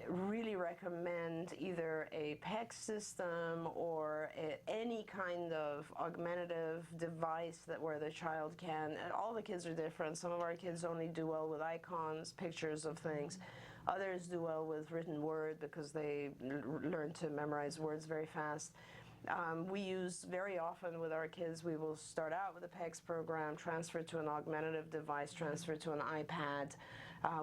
really recommend either a PEC system or any kind of augmentative device where the child can, and all the kids are different. Some of our kids only do well with icons, pictures of things. Others do well with written word because they learn to memorize words very fast. We use very often with our kids, we will start out with a PECS program, transfer to an augmentative device, transfer to an iPad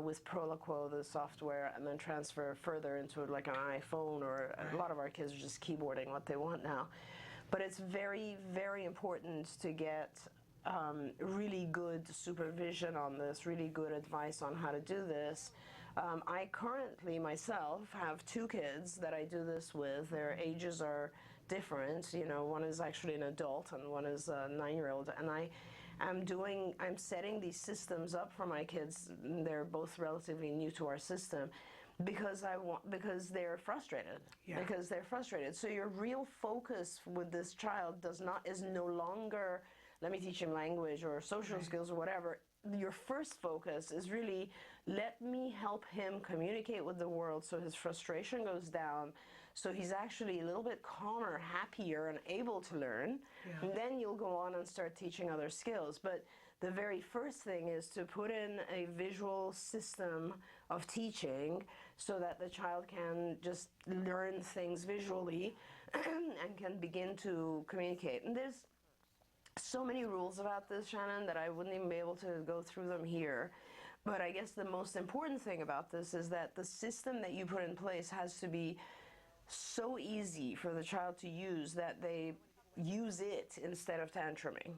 with Proloquo, the software, and then transfer further into like an iPhone, or a lot of our kids are just keyboarding what they want now. But it's very, very important to get really good supervision on this, really good advice on how to do this. I currently myself have 2 kids that I do this with. Their ages are different. You know, one is actually an adult and one is a 9-year-old, and I'm setting these systems up for my kids. They're both relatively new to our system because they're frustrated. Yeah. Because they're frustrated. So your real focus with this child is no longer, let me teach him language or social skills or whatever. Your first focus is really, let me help him communicate with the world so his frustration goes down, so he's actually a little bit calmer, happier, and able to learn. Yeah. And then you'll go on and start teaching other skills. But the very first thing is to put in a visual system of teaching so that the child can just learn things visually and can begin to communicate. And there's so many rules about this, Shannon, that I wouldn't even be able to go through them here. But I guess the most important thing about this is that the system that you put in place has to be so easy for the child to use that they use it instead of tantruming.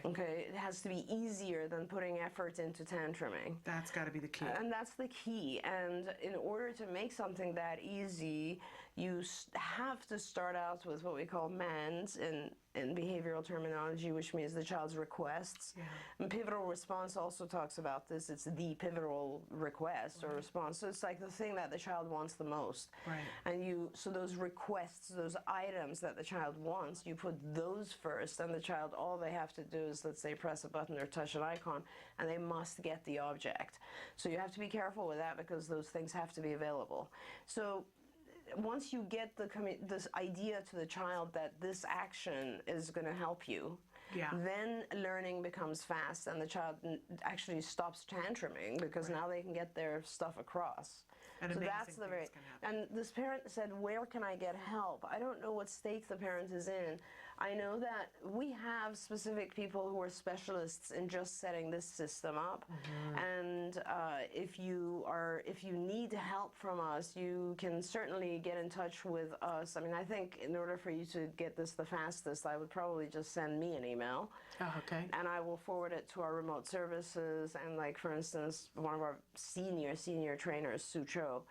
Okay, it has to be easier than putting effort into tantruming. That's got to be the key. And that's the key. And in order to make something that easy, you have to start out with what we call MANDs in behavioral terminology, which means the child's requests. Yeah. And pivotal response also talks about this. It's the pivotal request or response. So it's like the thing that the child wants the most. Right. And so those requests, those items that the child wants, you put those first, and the child, all they have to do is, let's say, press a button or touch an icon, and they must get the object. So you have to be careful with that because those things have to be available. So once you get this idea to the child that this action is going to help you, then learning becomes fast, and the child actually stops tantruming because now they can get their stuff across. And so that's the very. And this parent said, "Where can I get help?" I don't know what state the parent is in. I know that we have specific people who are specialists in just setting this system up. And if you need help from us, you can certainly get in touch with us. I mean, I think in order for you to get this the fastest, I would probably just send me an email. Oh, okay. And I will forward it to our remote services. And like, for instance, one of our senior trainers, Sue Cho,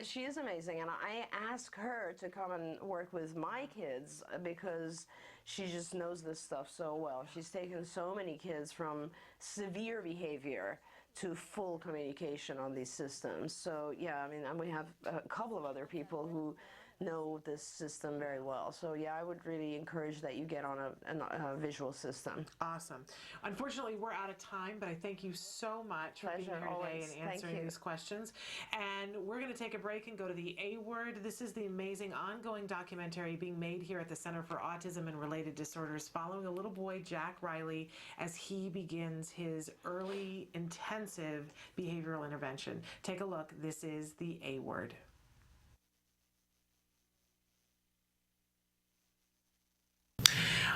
she is amazing, and I ask her to come and work with my kids because she just knows this stuff so well. She's taken so many kids from severe behavior to full communication on these systems. So yeah, I mean, and we have a couple of other people who know this system very well. So yeah, I would really encourage that you get on a visual system. Awesome. Unfortunately, we're out of time, but I thank you so much for being here today and answering these questions. And we're going to take a break and go to the A Word. This is the amazing ongoing documentary being made here at the Center for Autism and Related Disorders, following a little boy, Jack Riley, as he begins his early intensive behavioral intervention. Take a look. This is the A Word.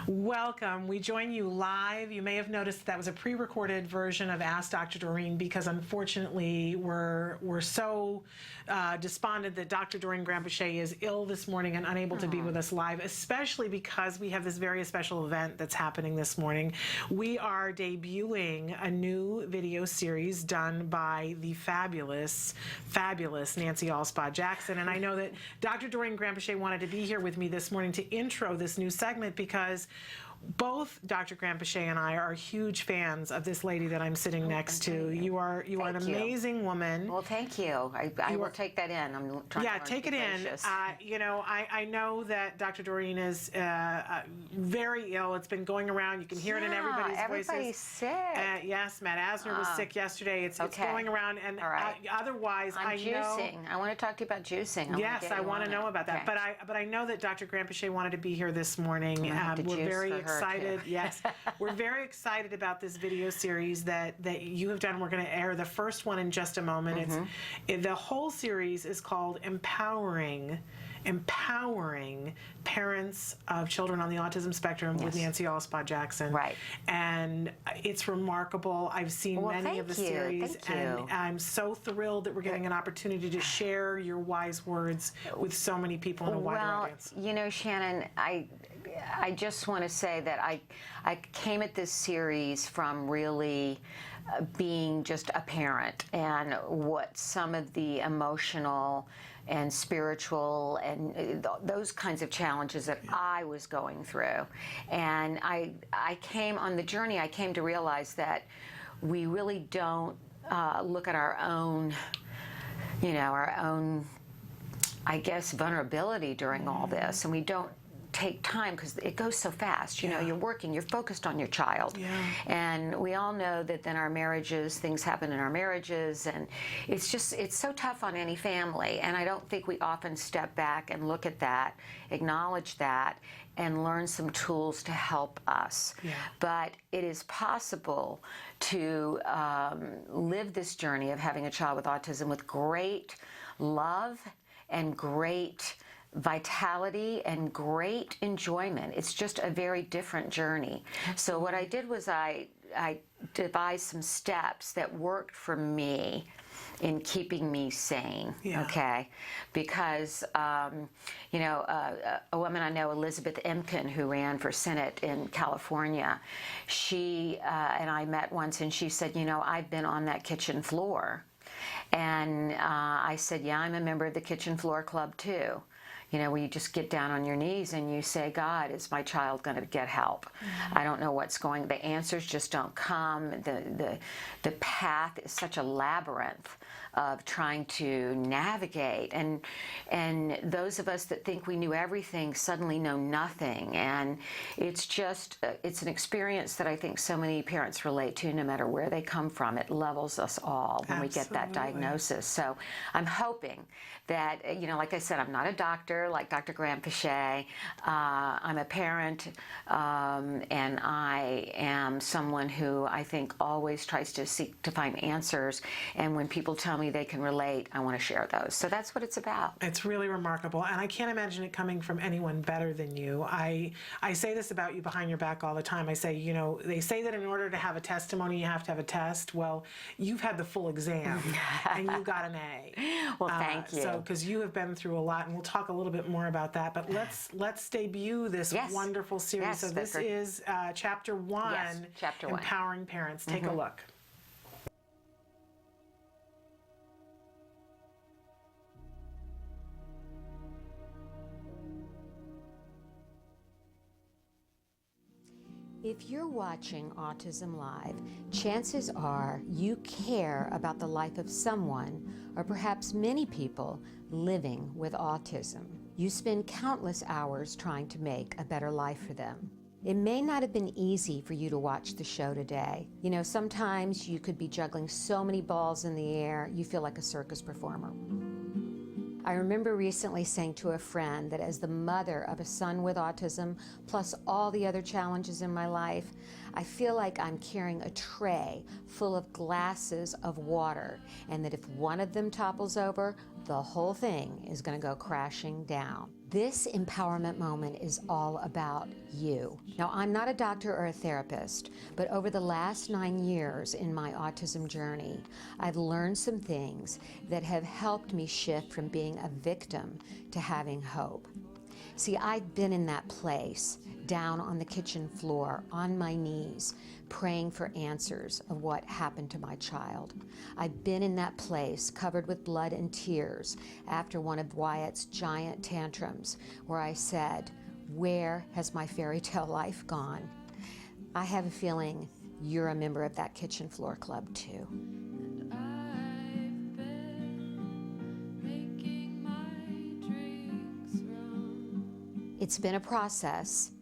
Welcome. We join you live. You may have noticed that was a pre-recorded version of Ask Dr. Doreen because unfortunately we're so despondent that Dr. Doreen Granpeesheh is ill this morning and unable to be with us live, especially because we have this very special event that's happening this morning. We are debuting a new video series done by the fabulous Nancy Alspaugh-Jackson. And I know that Dr. Doreen Granpeesheh wanted to be here with me this morning to intro this new segment because Both Dr. Granpeesheh and I are huge fans of this lady that I'm sitting next to. You are an Thank you. amazing woman. Well, thank you. I will take that in. I'm trying to learn Take to be it in. gracious. I know that Dr. Doreen is very ill. It's been going around. You can hear it in everybody's voices. Everybody's sick. Yes, Matt Asner was sick yesterday. It's going around. And All right. Otherwise, I'm juicing. I want to talk to you about juicing. Yes, I want to know about that. Okay. But I know that Dr. Granpeesheh wanted to be here this morning. We're juice very for her, excited. too. Yes, we're very excited about this video series that you have done. We're going to air the first one in just a moment. The whole series is called Empowering Parents of Children on the Autism Spectrum with Nancy Alspaugh-Jackson. Right. And it's remarkable. I've seen many of the series, and I'm so thrilled that we're getting an opportunity to share your wise words with so many people in a wider audience. You know, Shannon, I just want to say that I came at this series from really being just a parent, and what some of the emotional and spiritual and those kinds of challenges that I was going through. And I came on the journey, I came to realize that we really don't look at our own, I guess, vulnerability during all this, and we don't take time because it goes so fast. You know, you're working, you're focused on your child. And we all know that in our marriages, things happen in our marriages, and it's so tough on any family. And I don't think we often step back and look at that, acknowledge that, and learn some tools to help us. But it is possible to live this journey of having a child with autism with great love and great vitality and great enjoyment. It's just a very different journey. So what I did was I devised some steps that worked for me in keeping me sane, okay? Because, a woman I know, Elizabeth Emkin, who ran for Senate in California, she and I met once, and she said, I've been on that kitchen floor. And I said, yeah, I'm a member of the Kitchen Floor Club too. Where you just get down on your knees and you say, God, is my child going to get help? I don't know what's going, the answers just don't come. The path is such a labyrinth of trying to navigate. And those of us that think we knew everything suddenly know nothing. And it's just, it's an experience that I think so many parents relate to, no matter where they come from. It levels us all when we get that diagnosis. So I'm hoping that, like I said, I'm not a doctor like Dr. Granpeesheh. I'm a parent, and I am someone who I think always tries to seek to find answers. And when people tell me they can relate, I want to share those. So that's what it's about. It's really remarkable, and I can't imagine it coming from anyone better than you. I say this about you behind your back all the time. I say, they say that in order to have a testimony, you have to have a test. Well, you've had the full exam, and you got an A. Well, thank you. So, because you have been through a lot, and we'll talk a little bit more about that. But let's debut this wonderful series. So this is Chapter 1, Chapter 1. Empowering Parents. Take a look. If you're watching Autism Live, chances are you care about the life of someone, or perhaps many people, living with autism. You spend countless hours trying to make a better life for them. It may not have been easy for you to watch the show today. Sometimes you could be juggling so many balls in the air, you feel like a circus performer. I remember recently saying to a friend that as the mother of a son with autism, plus all the other challenges in my life, I feel like I'm carrying a tray full of glasses of water, and that if one of them topples over, the whole thing is going to go crashing down. This empowerment moment is all about you. Now, I'm not a doctor or a therapist, but over the last 9 years in my autism journey, I've learned some things that have helped me shift from being a victim to having hope. See, I've been in that place, down on the kitchen floor, on my knees, praying for answers of what happened to my child. I've been in that place, covered with blood and tears, after one of Wyatt's giant tantrums, where I said, Where has my fairy tale life gone? I have a feeling you're a member of that kitchen floor club too. It's been a process,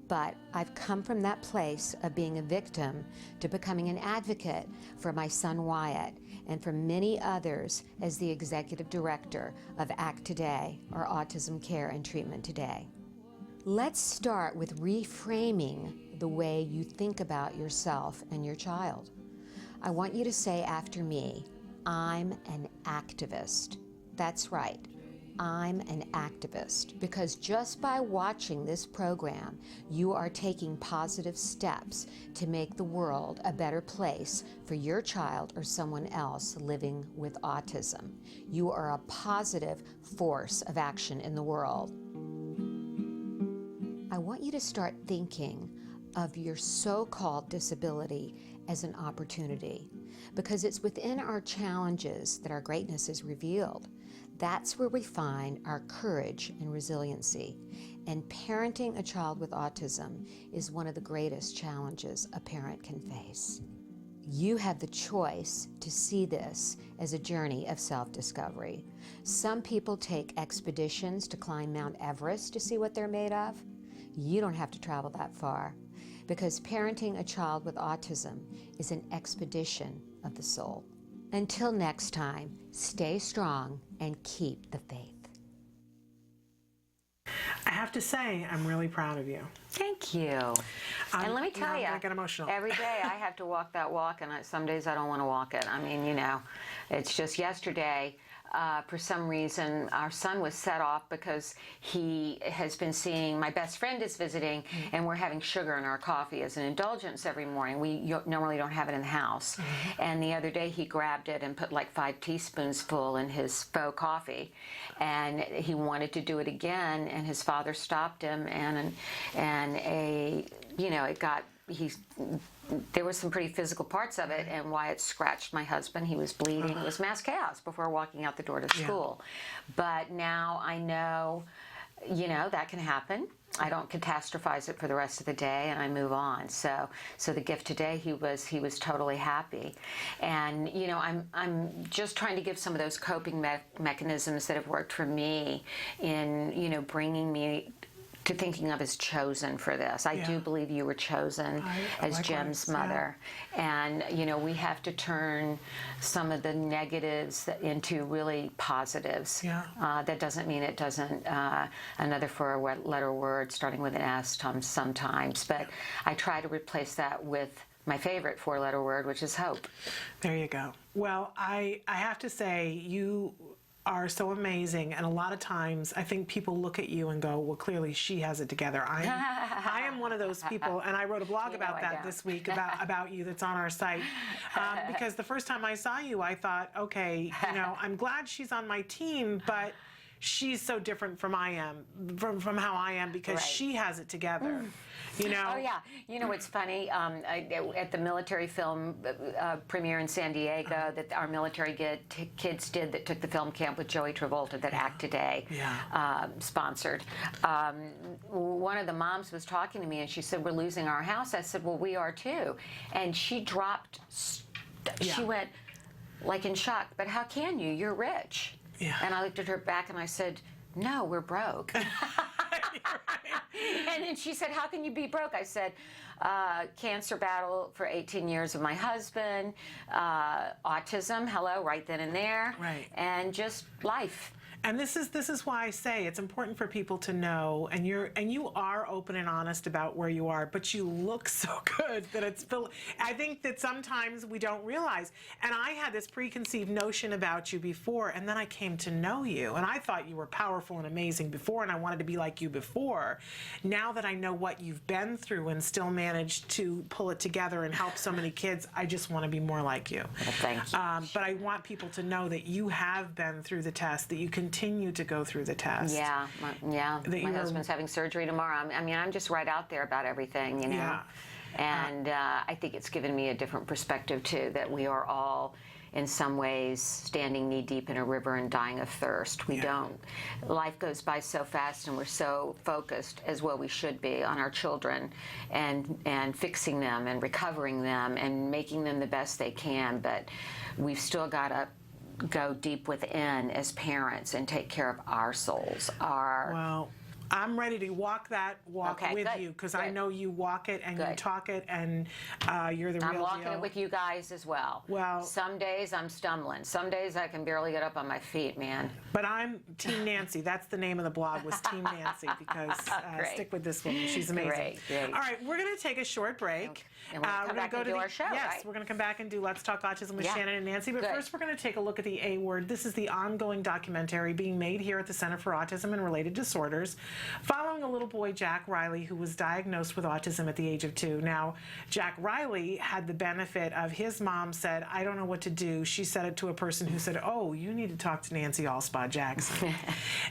but I've come from that place of being a victim to becoming an advocate for my son Wyatt and for many others as the executive director of ACT Today, or Autism Care and Treatment Today. Let's start with reframing the way you think about yourself and your child. I want you to say after me, I'm an activist. That's right. I'm an activist, because just by watching this program, you are taking positive steps to make the world a better place for your child or someone else living with autism. You are a positive force of action in the world. I want you to start thinking of your so-called disability as an opportunity, because it's within our challenges that our greatness is revealed. That's where we find our courage and resiliency. And parenting a child with autism is one of the greatest challenges a parent can face. You have the choice to see this as a journey of self-discovery. Some people take expeditions to climb Mount Everest to see what they're made of. You don't have to travel that far, because parenting a child with autism is an expedition of the soul. Until next time, stay strong and keep the faith. I have to say, I'm really proud of you. Thank you. And let me tell you, I get emotional. every day I have to walk that walk, and some days I don't want to walk it. I mean, you know, it's just yesterday. For some reason, our son was set off because he has been seeing, my best friend is visiting, and we're having sugar in our coffee as an indulgence every morning. We normally don't have it in the house. And the other day he grabbed it and put like 5 teaspoons full in his faux coffee. And he wanted to do it again, and his father stopped him, there were some pretty physical parts of it, and Wyatt scratched my husband. He was bleeding. It was mass chaos before walking out the door to school. But now I know, you know, that can happen. I don't catastrophize it for the rest of the day, and I move on. So the gift today, he was totally happy. And, you know, I'm just trying to give some of those coping mechanisms that have worked for me in, you know, bringing me to thinking of as chosen for this. I do believe you were chosen as Jem's mother. And, you know, we have to turn some of the negatives into really positives. That doesn't mean it doesn't, another four-letter word starting with an S sometimes, but I try to replace that with my favorite 4-letter word, which is hope. There you go. Well, I have to say, you are so amazing, and a lot of times I think people look at you and go, well, clearly she has it together. I am one of those people, and I wrote a blog about that this week about you that's on our site, because the first time I saw you, I thought, okay, you know, I'm glad she's on my team, but she's so different from from how I am, because she has it together. You know? Oh, yeah. You know, it's funny, at the military film premiere in San Diego that our military kids did that took the film camp with Joey Travolta that ACT Today sponsored. One of the moms was talking to me, and she said, we're losing our house. I said, well, we are too. And she dropped, she went like in shock, but how can you? You're rich. And I looked at her back and I said, no, we're broke. And then she said, how can you be broke? I said, cancer battle for 18 years with my husband, autism, hello, right then and there, and just life. And this is why I say it's important for people to know, and you are open and honest about where you are, but you look so good that it's. I think that sometimes we don't realize. And I had this preconceived notion about you before, and then I came to know you, and I thought you were powerful and amazing before, and I wanted to be like you before. Now that I know what you've been through and still managed to pull it together and help so many kids, I just want to be more like you. Well, thank you. But I want people to know that you have been through the test, that you continue to go through the test. Yeah. My husband's having surgery tomorrow. I mean, I'm just right out there about everything, you know. And I think it's given me a different perspective too, that we are all in some ways, standing knee-deep in a river and dying of thirst. We don't. Life goes by so fast, and we're so focused, as well we should be, on our children and fixing them and recovering them and making them the best they can. But we've still got to go deep within as parents and take care of our souls. Well, I'm ready to walk that walk with good, you, because good. I know you walk it and you Good. talk it, and you're the real I'm walking deal. it with you guys as well. Well, some days I'm stumbling. Some days I can barely get up on my feet, man. But I'm Team Nancy. That's the name of the blog, was Team Nancy, because Great. stick with this woman. She's amazing. Great, great. All right, we're going to take a short break. And we're going to come back and do our show, Yes, right? we're going to come back and do Let's Talk Autism with Yeah. Shannon and Nancy. But Good. first, we're going to take a look at the A Word. This is the ongoing documentary being made here at the Center for Autism and Related Disorders, following a little boy, Jack Riley, who was diagnosed with autism at the age of 2. Now, Jack Riley had the benefit of his mom said, I don't know what to do. She said it to a person who said, oh, you need to talk to Nancy Alspaugh-Jackson.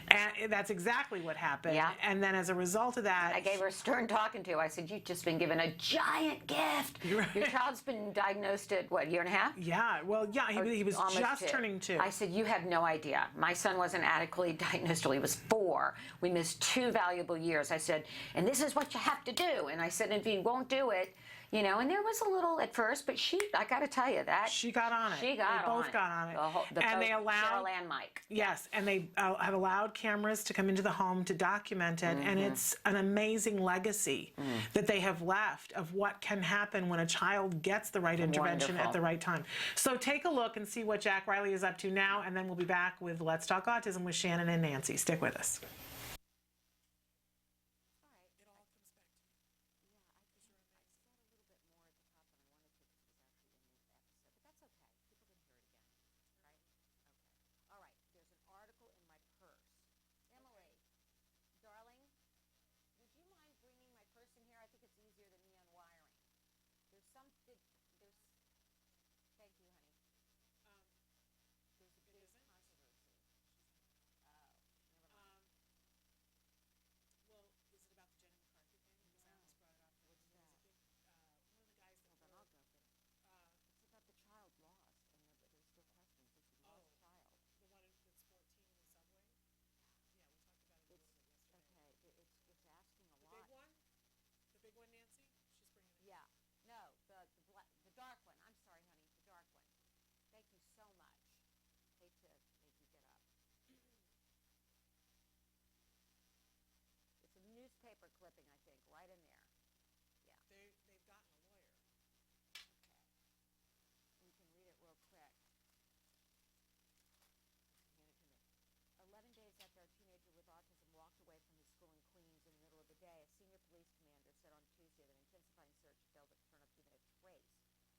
And that's exactly what happened. Yeah. And then as a result of that, I gave her a stern talking to. I said, you've just been given a giant gift. Your child's been diagnosed at, what, year and a half? Yeah, well, yeah, he was Almost just 2. turning 2. I said, you have no idea. My son wasn't adequately diagnosed till he was 4. We missed 2 valuable years. I said, and this is what you have to do. And I said, if you won't do it, you know, and there was a little at first, but I got to tell you that. She got on it. She got They on both it. got on it. And they allowed Cheryl and Mike. Yes, and they have allowed cameras to come into the home to document it, and it's an amazing legacy that they have left of what can happen when a child gets the right intervention Wonderful. at the right time. So take a look and see what Jack Riley is up to now, and then we'll be back with Let's Talk Autism with Shannon and Nancy. Stick with us. Newspaper clipping, I think, right in there. Yeah. They've gotten a lawyer. Okay. We can read it real quick. Hand it to me. 11 days after our teenager with autism walked away from his school in Queens in the middle of the day, a senior police commander said on Tuesday that an intensifying search failed to turn up even a trace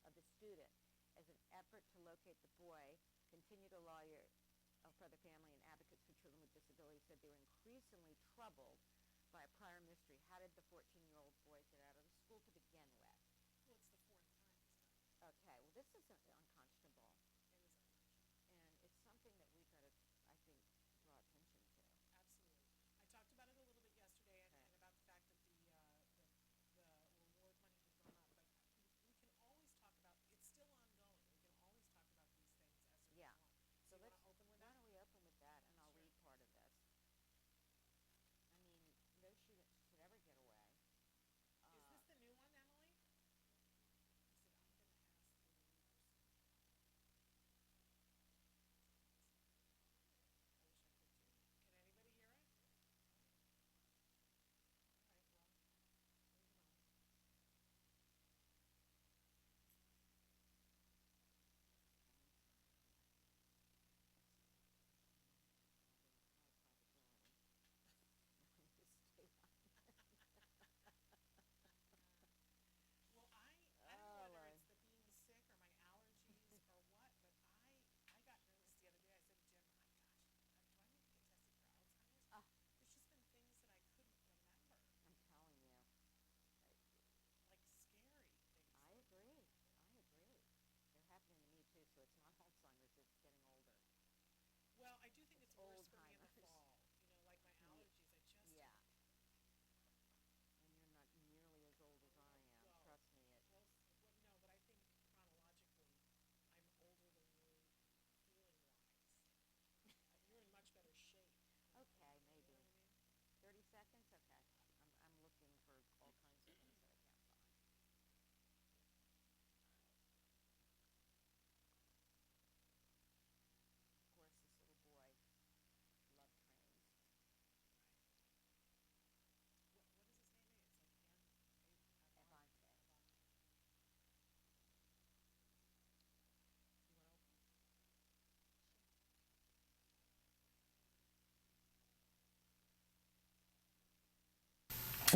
of the student. As an effort to locate the boy, continued a lawyer for the family and advocates for children with disabilities said they were increasingly troubled by a prior mystery. How did the 14-year-old boy get out of the school to begin with? Well, it's the 4th time he's done it. Okay, well, this isn't unconscionable. It is unconscionable. And it's something that we've got to, I think, draw attention to. Absolutely. I talked about it a little bit yesterday, and about the fact that the reward money had gone up. But we can always talk about, it's still ongoing. We can always talk about these things as we go on. So you let's want to open with why it? don't we open with that, and I'll read part of this. I mean, no student should ever get away. Is this the new one, Emily? He said, I'm going to ask the new person.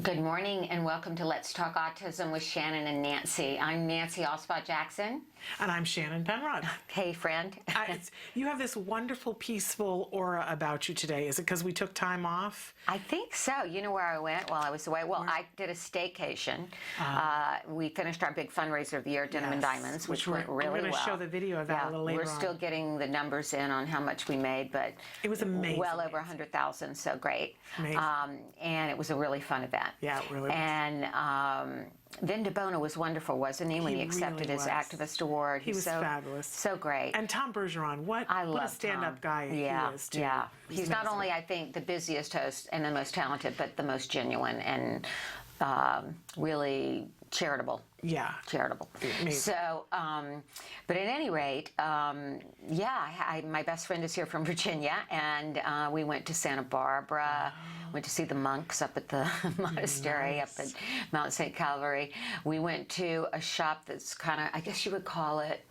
Good morning and welcome to Let's Talk Autism with Shannon and Nancy. I'm Nancy Alspaugh-Jackson. And I'm Shannon Penrod. Hey, friend. You have this wonderful, peaceful aura about you today. Is it because we took time off? I think so. You know where I went while I was away? Well, I did a staycation. We finished our big fundraiser of the year, Denim and Diamonds, which went really well. We're going to show the video of that a little later on. We're still getting the numbers in on how much we made, but it was amazing. Well over 100,000, so great. Amazing. And it was a really fun event. Yeah, it really was. And Vin DeBona was wonderful, wasn't he, when he accepted his activist award? He was fabulous. So great. And Tom Bergeron, what a stand-up guy he is, too. Yeah, he's not only, I think, the busiest host and the most talented, but the most genuine and really charitable. Yeah. Charitable. Amazing. So, but at any rate, my best friend is here from Virginia, and we went to Santa Barbara, went to see the monks up at the monastery up at Mount St. Calvary. We went to a shop that's kind of, I guess you would call it,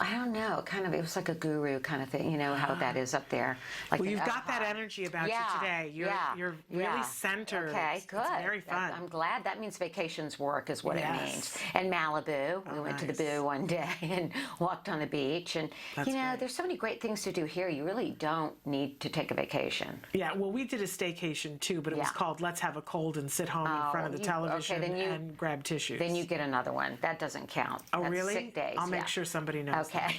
I don't know, it was like a guru kind of thing, you know how that is up there. Like well, you've got that energy about you today. You're really centered. Okay, good. It's very fun. I'm glad. That means vacations work is what it means. And Malibu. We went to the Boo one day and walked on the beach. And, there's so many great things to do here. You really don't need to take a vacation. Yeah, well, we did a staycation too, but it was called Let's Have a Cold and Sit Home in front of the television and grab tissues. Then you get another one. That doesn't count. Oh, That's really? 6 days. I'll make sure somebody knows. Okay.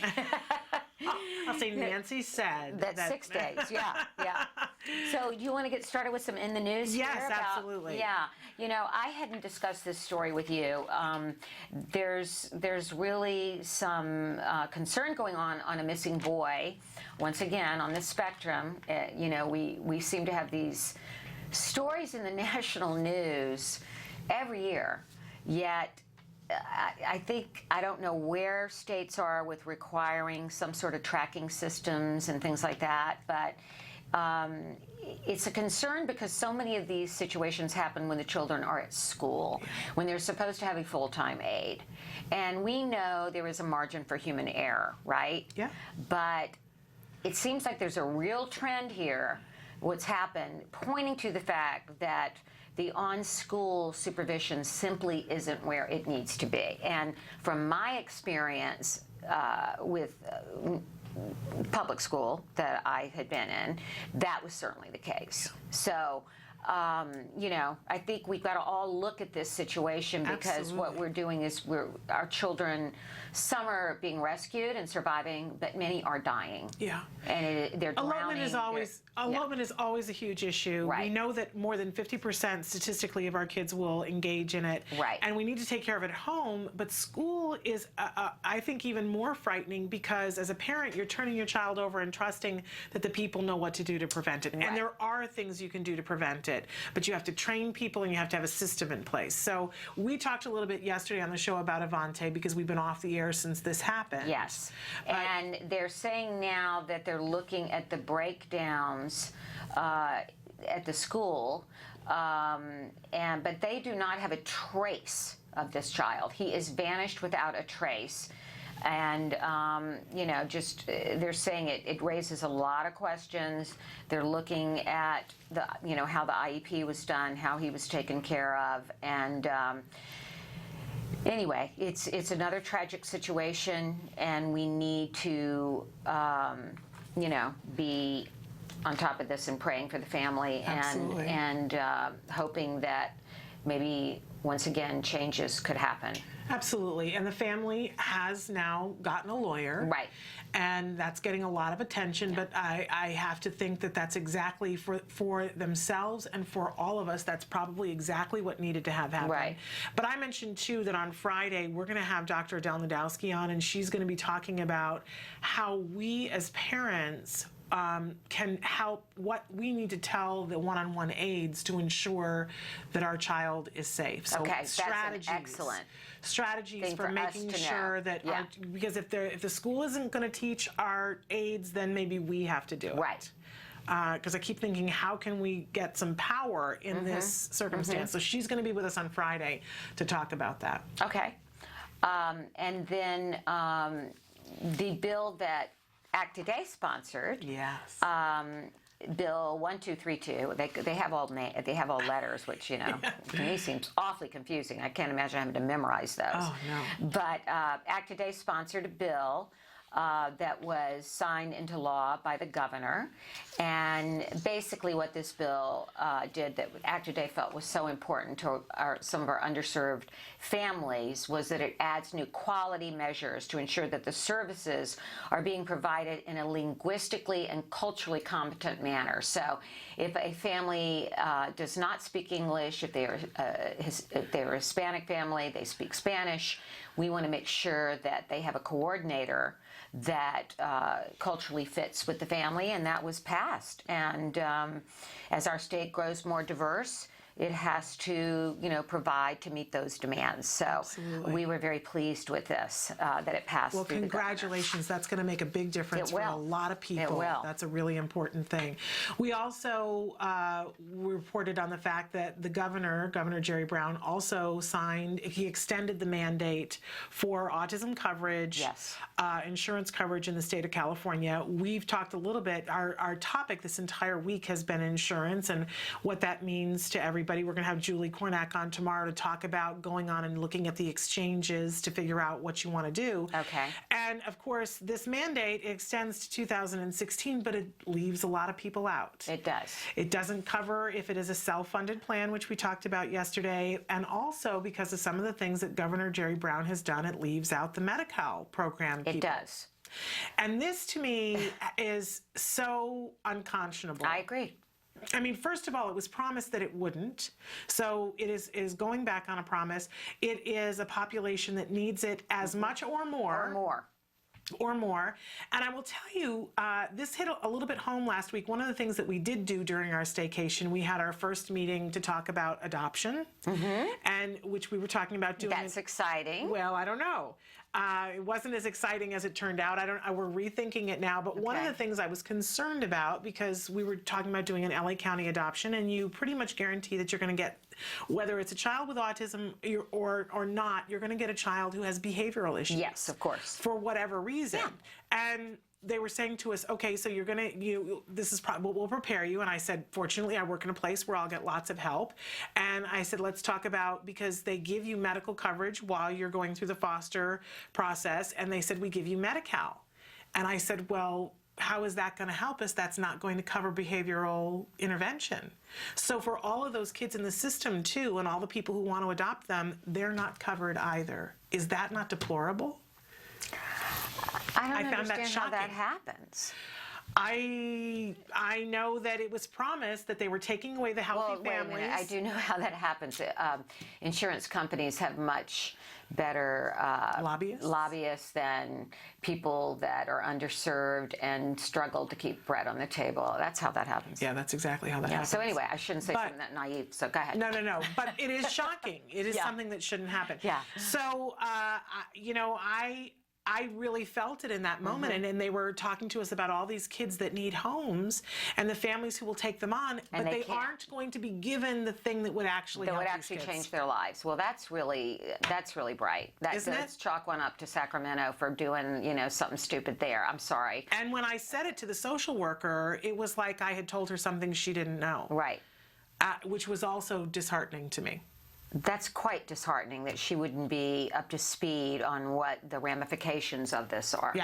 I'll say Nancy said. That's 6 days, yeah. So you want to get started with some in the news here? Yes, absolutely. Yeah. I hadn't discussed this story with you. There's really some concern going on a missing boy. Once again, on the spectrum, we seem to have these stories in the national news every year, yet I don't know where states are with requiring some sort of tracking systems and things like that, but it's a concern because so many of these situations happen when the children are at school, when they're supposed to have a full-time aide. And we know there is a margin for human error, right? Yeah. But it seems like there's a real trend here, what's happened, pointing to the fact that the on-school supervision simply isn't where it needs to be. And from my experience with public school that I had been in, that was certainly the case. So, I think we've got to all look at this situation because what we're doing is our children, some are being rescued and surviving, but many are dying. Yeah. And they're drowning. Elopement is always a huge issue. Right. We know that more than 50% statistically of our kids will engage in it. Right. And we need to take care of it at home, but school is, I think, even more frightening because as a parent, you're turning your child over and trusting that the people know what to do to prevent it. Right. And there are things you can do to prevent it, but you have to train people and you have to have a system in place. So we talked a little bit yesterday on the show about Avante because we've been off the air since this happened. Yes. And they're saying now that they're looking at the breakdowns at the school, but they do not have a trace of this child. He is vanished without a trace. And, they're saying it raises a lot of questions. They're looking at how the IEP was done, how he was taken care of. And anyway, it's another tragic situation, and we need to, be on top of this and praying for the family and hoping that maybe once again changes could happen. Absolutely. And the family has now gotten a lawyer. Right. And that's getting a lot of attention, but I have to think that that's exactly for themselves and for all of us, that's probably exactly what needed to have happen. Right. But I mentioned, too, that on Friday, we're going to have Dr. Adele Nadowski on, and she's going to be talking about how we as parents can help, what we need to tell the one-on-one aides to ensure that our child is safe. So strategies, that's excellent strategies for making sure that because if the school isn't going to teach our aides, then maybe we have to do it. Right. Because I keep thinking, how can we get some power in this circumstance? So she's going to be with us on Friday to talk about that. Okay. And then the bill that Act Today sponsored Bill 1232. They have all letters, which to me seems awfully confusing. I can't imagine having to memorize those. Oh no! But Act Today sponsored a bill that was signed into law by the governor, and basically what this bill did that Act Today felt was so important to some of our underserved families was that it adds new quality measures to ensure that the services are being provided in a linguistically and culturally competent manner. So if a family does not speak English, if they're a Hispanic family, they speak Spanish, we want to make sure that they have a coordinator that culturally fits with the family, and that was passed. And as our state grows more diverse, it has to, provide to meet those demands. So Absolutely. We were very pleased with this, that it passed. Well, through congratulations. That's going to make a big difference for a lot of people. It will. That's a really important thing. We also reported on the fact that the Governor Jerry Brown, also he extended the mandate for autism coverage, yes. Insurance coverage in the state of California. We've talked a little bit, our topic this entire week has been insurance and what that means to everybody. We're going to have Julie Cornack on tomorrow to talk about going on and looking at the exchanges to figure out what you want to do. Okay. And of course, this mandate extends to 2016, but it leaves a lot of people out. It does. It doesn't cover if it is a self-funded plan, which we talked about yesterday, and also because of some of the things that Governor Jerry Brown has done, it leaves out the Medi-Cal program people. It does. And this, to me, is so unconscionable. I agree. I mean, first of all, it was promised that it wouldn't. So it is going back on a promise. It is a population that needs it as much or more. Or more. And I will tell you, this hit a little bit home last week. One of the things that we did do during our staycation, we had our first meeting to talk about adoption, and which we were talking about doing. That's exciting. Well, I don't know. It wasn't as exciting as it turned out. We're rethinking it now. But one of the things I was concerned about, because we were talking about doing an LA County adoption, and you pretty much guarantee that you're going to get, whether it's a child with autism or not, you're going to get a child who has behavioral issues. Yes, of course. For whatever reason. Yeah. And they were saying to us, okay, so you're going to, this is probably, we'll prepare you. And I said, fortunately, I work in a place where I'll get lots of help. And I said, let's talk about, because they give you medical coverage while you're going through the foster process. And they said, we give you Medi-Cal. And I said, well, how is that going to help us? That's not going to cover behavioral intervention. So for all of those kids in the system too, and all the people who want to adopt them, they're not covered either. Is that not deplorable? I don't understand how that happens. I know that it was promised that they were taking away the healthy families. Wait a minute. I do know how that happens. Insurance companies have much better lobbyists than people that are underserved and struggle to keep bread on the table. That's how that happens. Yeah, that's exactly how that happens. So anyway, I shouldn't say something that naive, so go ahead. No. But it is shocking. It is something that shouldn't happen. Yeah. So, I really felt it in that moment, and they were talking to us about all these kids that need homes and the families who will take them on, but they aren't going to be given the thing that would actually help these kids. Change their lives. Well, that's really bright. Isn't it? Let's chalk one up to Sacramento for doing something stupid there. I'm sorry. And when I said it to the social worker, it was like I had told her something she didn't know. Right. Which was also disheartening to me. That's quite disheartening that she wouldn't be up to speed on what the ramifications of this are.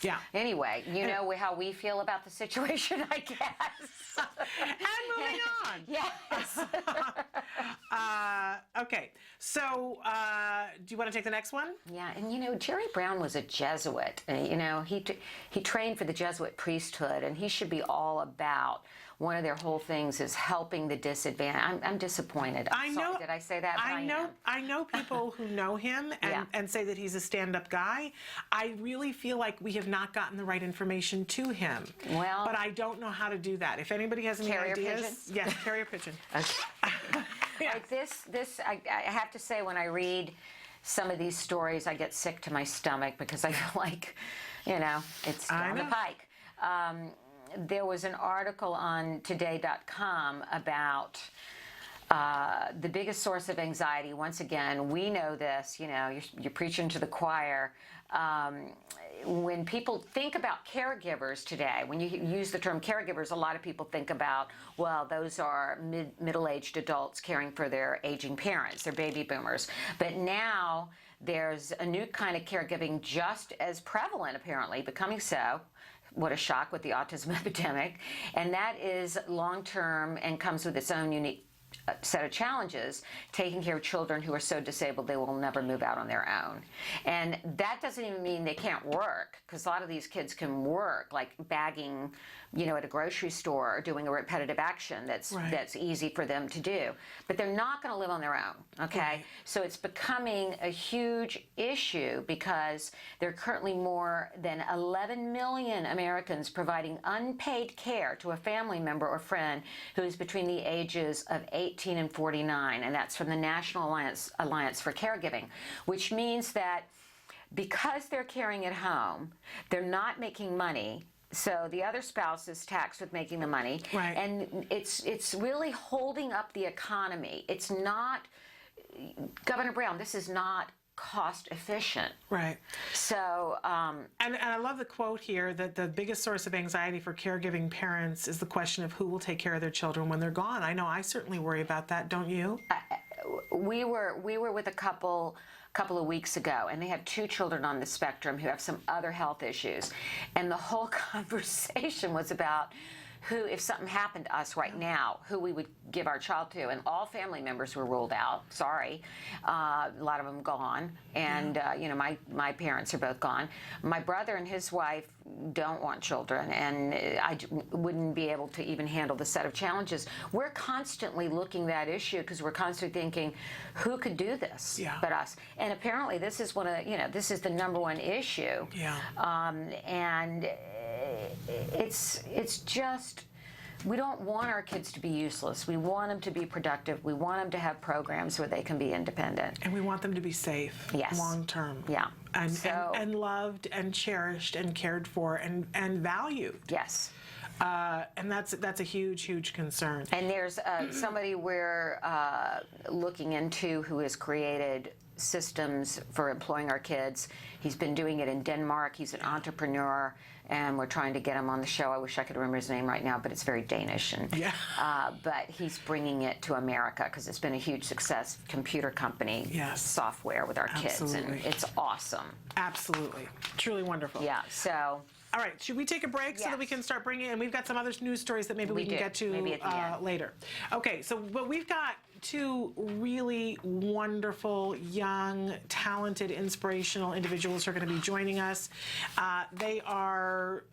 Yeah. Anyway, you know how we feel about the situation, I guess. And moving on. Yes. Okay. So, do you want to take the next one? Yeah, and Jerry Brown was a Jesuit. He trained for the Jesuit priesthood, and he should be all about. One of their whole things is helping the disadvantaged. I'm disappointed. Sorry, did I say that? I know people who know him and say that he's a stand-up guy. I really feel like we have not gotten the right information to him. Well, but I don't know how to do that. If anybody has any ideas, yes, carrier pigeon. Like this, I have to say, when I read some of these stories, I get sick to my stomach because I feel like, it's down the pike. There was an article on today.com about the biggest source of anxiety. Once again, we know this, you're preaching to the choir. when people think about caregivers today, when you use the term caregivers, a lot of people think about, well, those are middle-aged adults caring for their aging parents, their baby boomers. But now there's a new kind of caregiving just as prevalent, apparently, becoming so. What a shock with the autism epidemic. And that is long-term and comes with its own unique set of challenges, taking care of children who are so disabled they will never move out on their own. And that doesn't even mean they can't work, because a lot of these kids can work, like bagging, at a grocery store, or doing a repetitive action that's easy for them to do. But they're not going to live on their own, okay? Right. So it's becoming a huge issue because there are currently more than 11 million Americans providing unpaid care to a family member or friend who is between the ages of 18 and 49, and that's from the National Alliance for Caregiving, which means that because they're caring at home, they're not making money. So the other spouse is taxed with making the money, right. And it's really holding up the economy. It's not, Governor Brown, this is not cost efficient. Right. So, and I love the quote here that the biggest source of anxiety for caregiving parents is the question of who will take care of their children when they're gone. I know I certainly worry about that, don't you? We were with a couple of weeks ago, and they have 2 children on the spectrum who have some other health issues. And the whole conversation was about who, if something happened to us right now, who we would give our child to. And all family members were ruled out. Sorry. A lot of them gone. And, my parents are both gone. My brother and his wife don't want children, and I wouldn't be able to even handle the set of challenges. We're constantly looking at that issue because we're constantly thinking, who could do this but us? And apparently this is this is the #1 issue. Yeah. And it's just, we don't want our kids to be useless. We want them to be productive. We want them to have programs where they can be independent. And we want them to be safe. Yes. Long term. Yeah. And loved and cherished and cared for and valued. Yes. And that's a huge, huge concern. And there's somebody we're looking into who has created systems for employing our kids. He's been doing it in Denmark. He's an entrepreneur, and we're trying to get him on the show. I wish I could remember his name right now, but it's very Danish. And, but he's bringing it to America because it's been a huge success. Computer company software with our kids, and it's awesome. Absolutely. Truly wonderful. Yeah, so... All right, should we take a break so that we can start bringing in? We've got some other news stories that maybe we can get to later. Okay, but we've got 2 really wonderful, young, talented, inspirational individuals who are going to be joining us. They are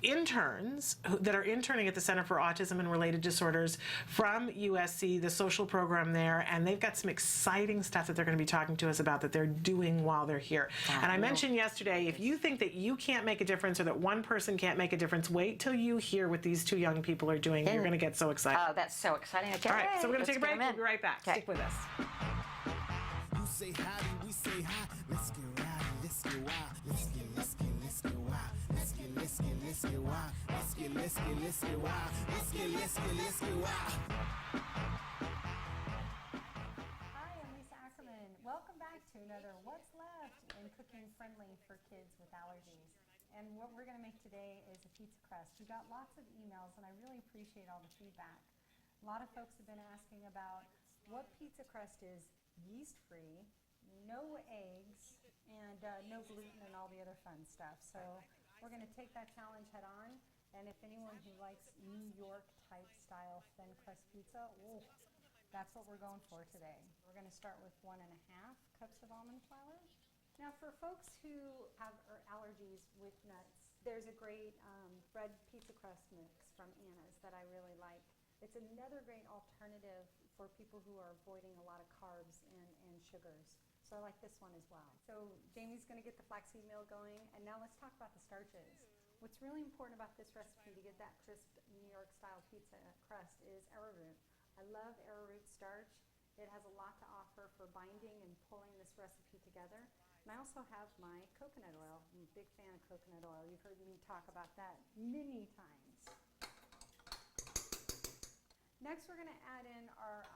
interns that are interning at the Center for Autism and Related Disorders from USC, the social program there, and they've got some exciting stuff that they're going to be talking to us about that they're doing while they're here. And I mentioned yesterday, if you think that you can't make a difference or that one person can't make a difference, wait till you hear what these 2 young people are doing. You're going to get so excited. Oh, that's so exciting. Okay. All right, so we're going to take a break. We'll be right back. Stick with us. You say howdy, we say hi. Let's get rowdy, let's get wild. Let's get wild. Let's get wild. Let's get wild. Let's get wild. Hi, I'm Lisa Ackerman. Welcome back to another What's Left in Cooking Friendly for Kids with Allergies. And what we're going to make today is a pizza crust. We got lots of emails, and I really appreciate all the feedback. A lot of folks have been asking about what pizza crust is yeast-free, no eggs, and no gluten and all the other fun stuff. So we're going to take that challenge head on. And if anyone who likes New York type style thin crust pizza, that's what we're going for today. We're going to start with 1.5 cups of almond flour. Now for folks who have allergies with nuts, there's a great bread pizza crust mix from Anna's that I really like. It's another great alternative for people who are avoiding a lot of carbs and sugars. So I like this one as well. So Jamie's going to get the flaxseed meal going, and now let's talk about the starches. What's really important about this recipe to get that crisp New York style pizza crust is arrowroot. I love arrowroot starch. It has a lot to offer for binding and pulling this recipe together. And I also have my coconut oil. I'm a big fan of coconut oil. You've heard me talk about that many times. Next, we're going to add in our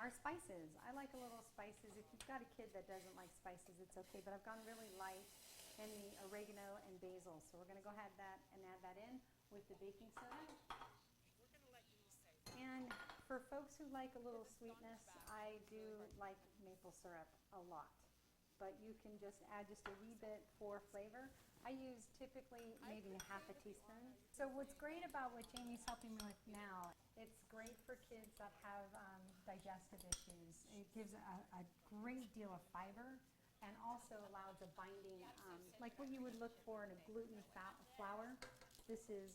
Our spices. I like a little spices. If you've got a kid that doesn't like spices, it's okay, but I've gone really light in the oregano and basil. So we're going to go ahead and add that in with the baking soda. And for folks who like a little sweetness, I do like maple syrup a lot. But you can just add just a wee bit for flavor. I use typically maybe half a teaspoon. So what's great about what Jamie's helping me with now, it's great for kids that have digestive issues. It gives a great deal of fiber and also allows a binding, like what you would look for in a gluten flour. This is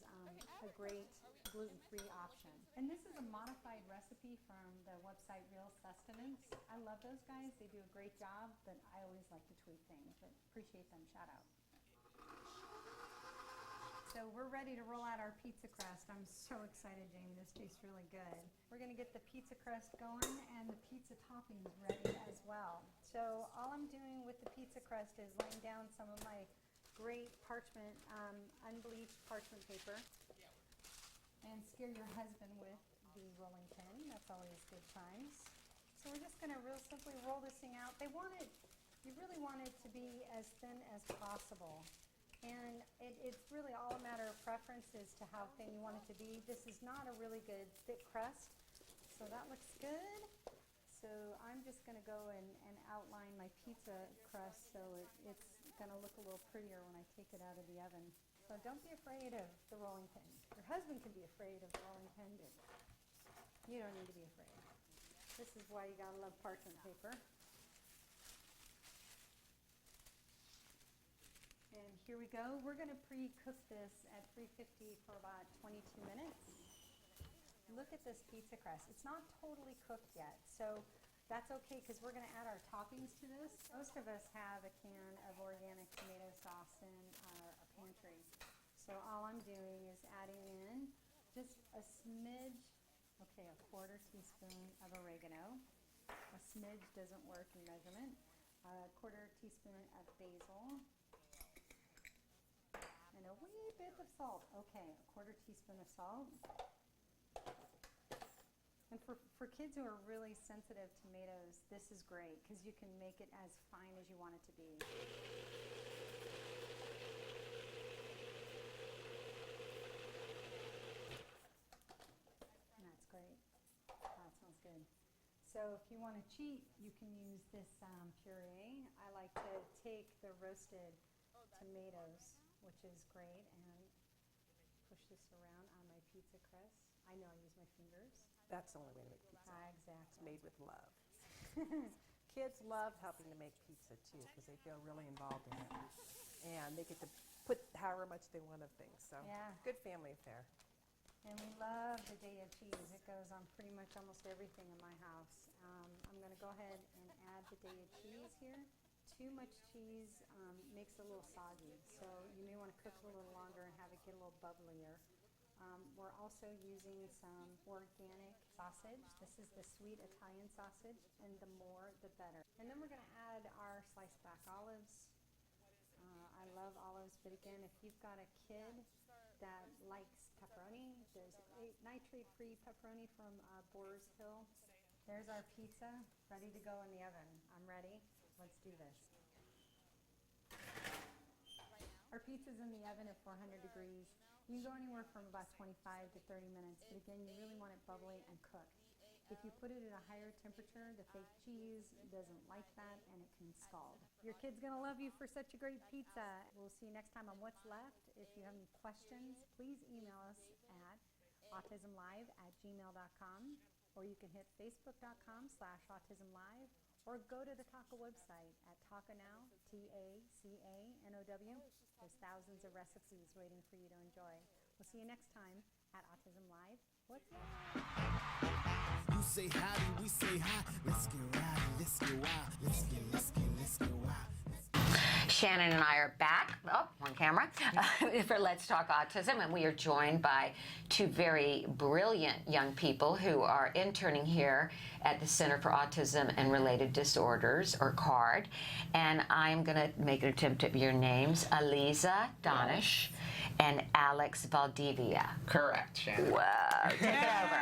a great gluten-free option. And this is a modified recipe from the website Real Sustenance. I love those guys. They do a great job, but I always like to tweak things, but appreciate them. Shout out. So we're ready to roll out our pizza crust. I'm so excited, Jamie. This tastes really good. We're going to get the pizza crust going and the pizza toppings ready as well. So all I'm doing with the pizza crust is laying down some of my great parchment, unbleached parchment paper. And scare your husband with the rolling pin. That's always good times. So we're just going to real simply roll this thing out. You really want it to be as thin as possible. And it's really all a matter of preference as to how thin you want it to be. This is not a really good thick crust, so that looks good. So I'm just going to go and outline my pizza crust so it's going to look a little prettier when I take it out of the oven. So don't be afraid of the rolling pin. Your husband can be afraid of the rolling pin, but you don't need to be afraid. This is why you got to love parchment paper. And here we go. We're going to pre-cook this at 350 for about 22 minutes. Look at this pizza crust. It's not totally cooked yet, so that's okay because we're going to add our toppings to this. Most of us have a can of organic tomato sauce in our pantry. So all I'm doing is adding in just a smidge, okay, a quarter teaspoon of oregano. A smidge doesn't work in measurement. A quarter teaspoon of basil. And a wee bit of salt. Okay, a quarter teaspoon of salt. And for kids who are really sensitive to tomatoes, this is great because you can make it as fine as you want it to be. And that's great. That smells good. So if you want to cheat, you can use this puree. I like to take the roasted tomatoes, which is great, and push this around on my pizza crust. I know I use my fingers. That's the only way to make pizza. Exactly. It's made with love. Kids love helping to make pizza too because they feel really involved in it. And they get to put however much they want of things. So yeah. Good family affair. And we love the Daya cheese. It goes on pretty much almost everything in my house. I'm going to go ahead and add the Daya cheese here. Too much cheese makes it a little soggy, so you may want to cook it a little longer and have it get a little bubblier. We're also using some organic sausage. This is the sweet Italian sausage, and the more, the better. And then we're going to add our sliced black olives. I love olives, but again, if you've got a kid that likes pepperoni, there's a great nitrate-free pepperoni from Boar's Hill. There's our pizza, ready to go in the oven. I'm ready. Let's do this. Our pizza's in the oven at 400 degrees. You can go anywhere from about 25 to 30 minutes, but again, you really want it bubbly and cooked. If you put it at a higher temperature, the fake cheese doesn't like that and it can scald. Your kid's gonna love you for such a great pizza. We'll see you next time on What's Left. If you have any questions, please email us at autismlive@gmail.com, or you can hit facebook.com/autismlive, or go to the TACA website at TACANOW, TACANOW. There's thousands of recipes waiting for you to enjoy. We'll see you next time at Autism Live. What's Left? You say howdy, we say hi. Let's get rowdy, let's get wild. Let's get wild. Shannon and I are back, on camera, for Let's Talk Autism, and we are joined by two very brilliant young people who are interning here at the Center for Autism and Related Disorders, or CARD, and I'm going to make an attempt at your names, Aliza, Daneshbakhsh, and Alex Valdiva. Correct, Shannon. Wow, take it over.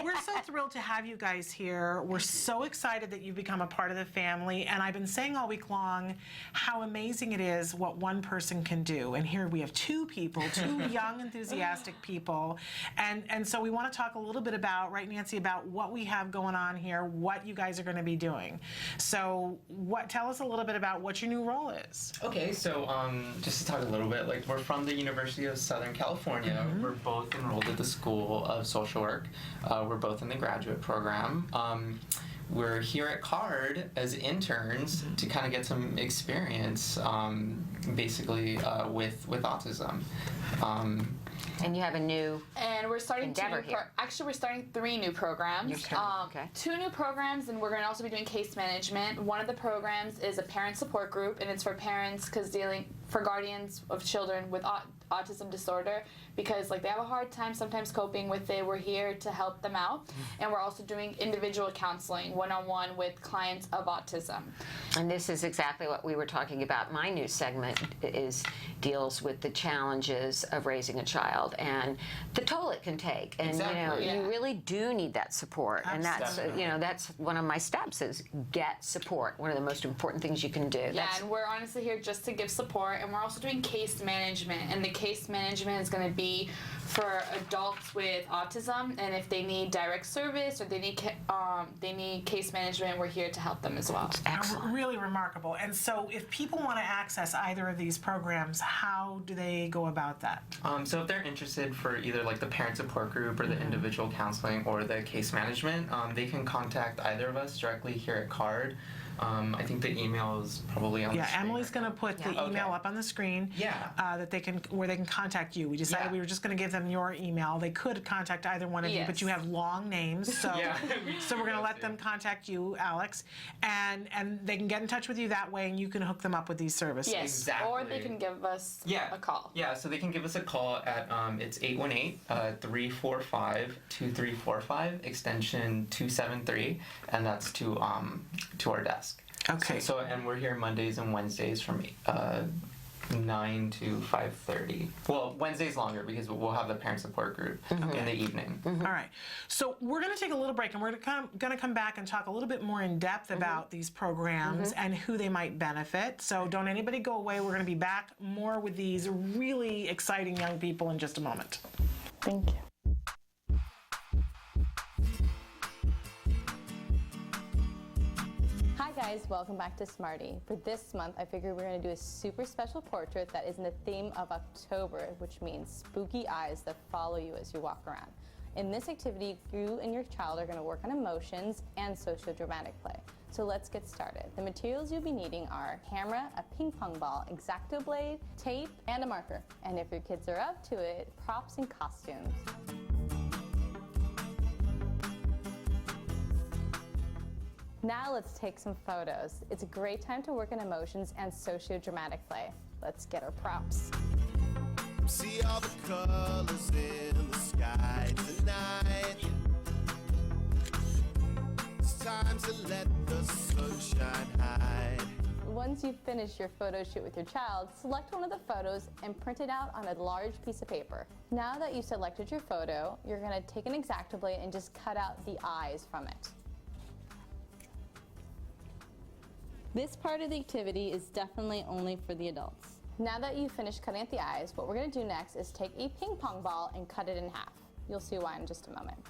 We're so thrilled to have you guys here. We're so excited that you've become a part of the family. And I've been saying all week long how amazing it is what one person can do. And here we have two people, two young, enthusiastic people. And so we want to talk a little bit about, right, Nancy, about what we have going on here, what you guys are going to be doing. So tell us a little bit about what your new role is. Okay, so just to talk a little bit, like, we're from the University of Southern California. We're both enrolled at the School of Social Work. We're both in the graduate program. We're here at CARD as interns to kind of get some experience, basically, with autism. And you have a new and we're starting endeavor here. Actually, we're starting 3 new programs. You're starting, okay. 2 new programs, and we're going to also be doing case management. One of the programs is a parent support group, and it's for parents for guardians of children with autism disorder, because like they have a hard time sometimes coping with it. We're here to help them out, and we're also doing individual counseling, one-on-one with clients of autism. And this is exactly what we were talking about. My new segment deals with the challenges of raising a child and the toll it can take. And you really do need that support. Absolutely. And that's one of my steps is get support. One of the most important things you can do. Yeah, and we're honestly here just to give support, and we're also doing case management. And the case management is going to be for adults with autism, and if they need direct service or they need case management, we're here to help them as well. Excellent. Really remarkable. And so if people want to access either of these programs, how do they go about that? So if they're interested for either like the parent support group or the individual counseling or the case management, they can contact either of us directly here at CARD. I think the email is probably on the screen. Yeah, Emily's going to put the email up on the screen. Where they can contact you. We decided we were just going to give them your email. They could contact either one of you, but you have long names, so so we're going to let them contact you, Alex, and they can get in touch with you that way, and you can hook them up with these services. Yes, exactly. Or they can give us a call. Yeah, so they can give us a call at it's 818-345-2345 extension 273, and that's to our desk. Okay. So and we're here Mondays and Wednesdays from 9 to 5:30. Well, Wednesday's longer because we'll have the parent support group in the evening. All right. So we're going to take a little break, and we're going to come back and talk a little bit more in depth about these programs and who they might benefit. So don't anybody go away. We're going to be back more with these really exciting young people in just a moment. Thank you. Hi guys, welcome back to Smarty. For this month, I figured we're going to do a super special portrait that is in the theme of October, which means spooky eyes that follow you as you walk around. In this activity, you and your child are going to work on emotions and socio-dramatic play. So let's get started. The materials you'll be needing are a camera, a ping pong ball, X-Acto blade, tape, and a marker. And if your kids are up to it, props and costumes. Now let's take some photos. It's a great time to work on emotions and socio-dramatic play. Let's get our props. See all the colors in the sky tonight. It's time to let the sunshine hide. Once you've finished your photo shoot with your child, select one of the photos and print it out on a large piece of paper. Now that you've selected your photo, you're going to take an X-Acto blade and just cut out the eyes from it. This part of the activity is definitely only for the adults. Now that you've finished cutting out the eyes, what we're going to do next is take a ping pong ball and cut it in half. You'll see why in just a moment.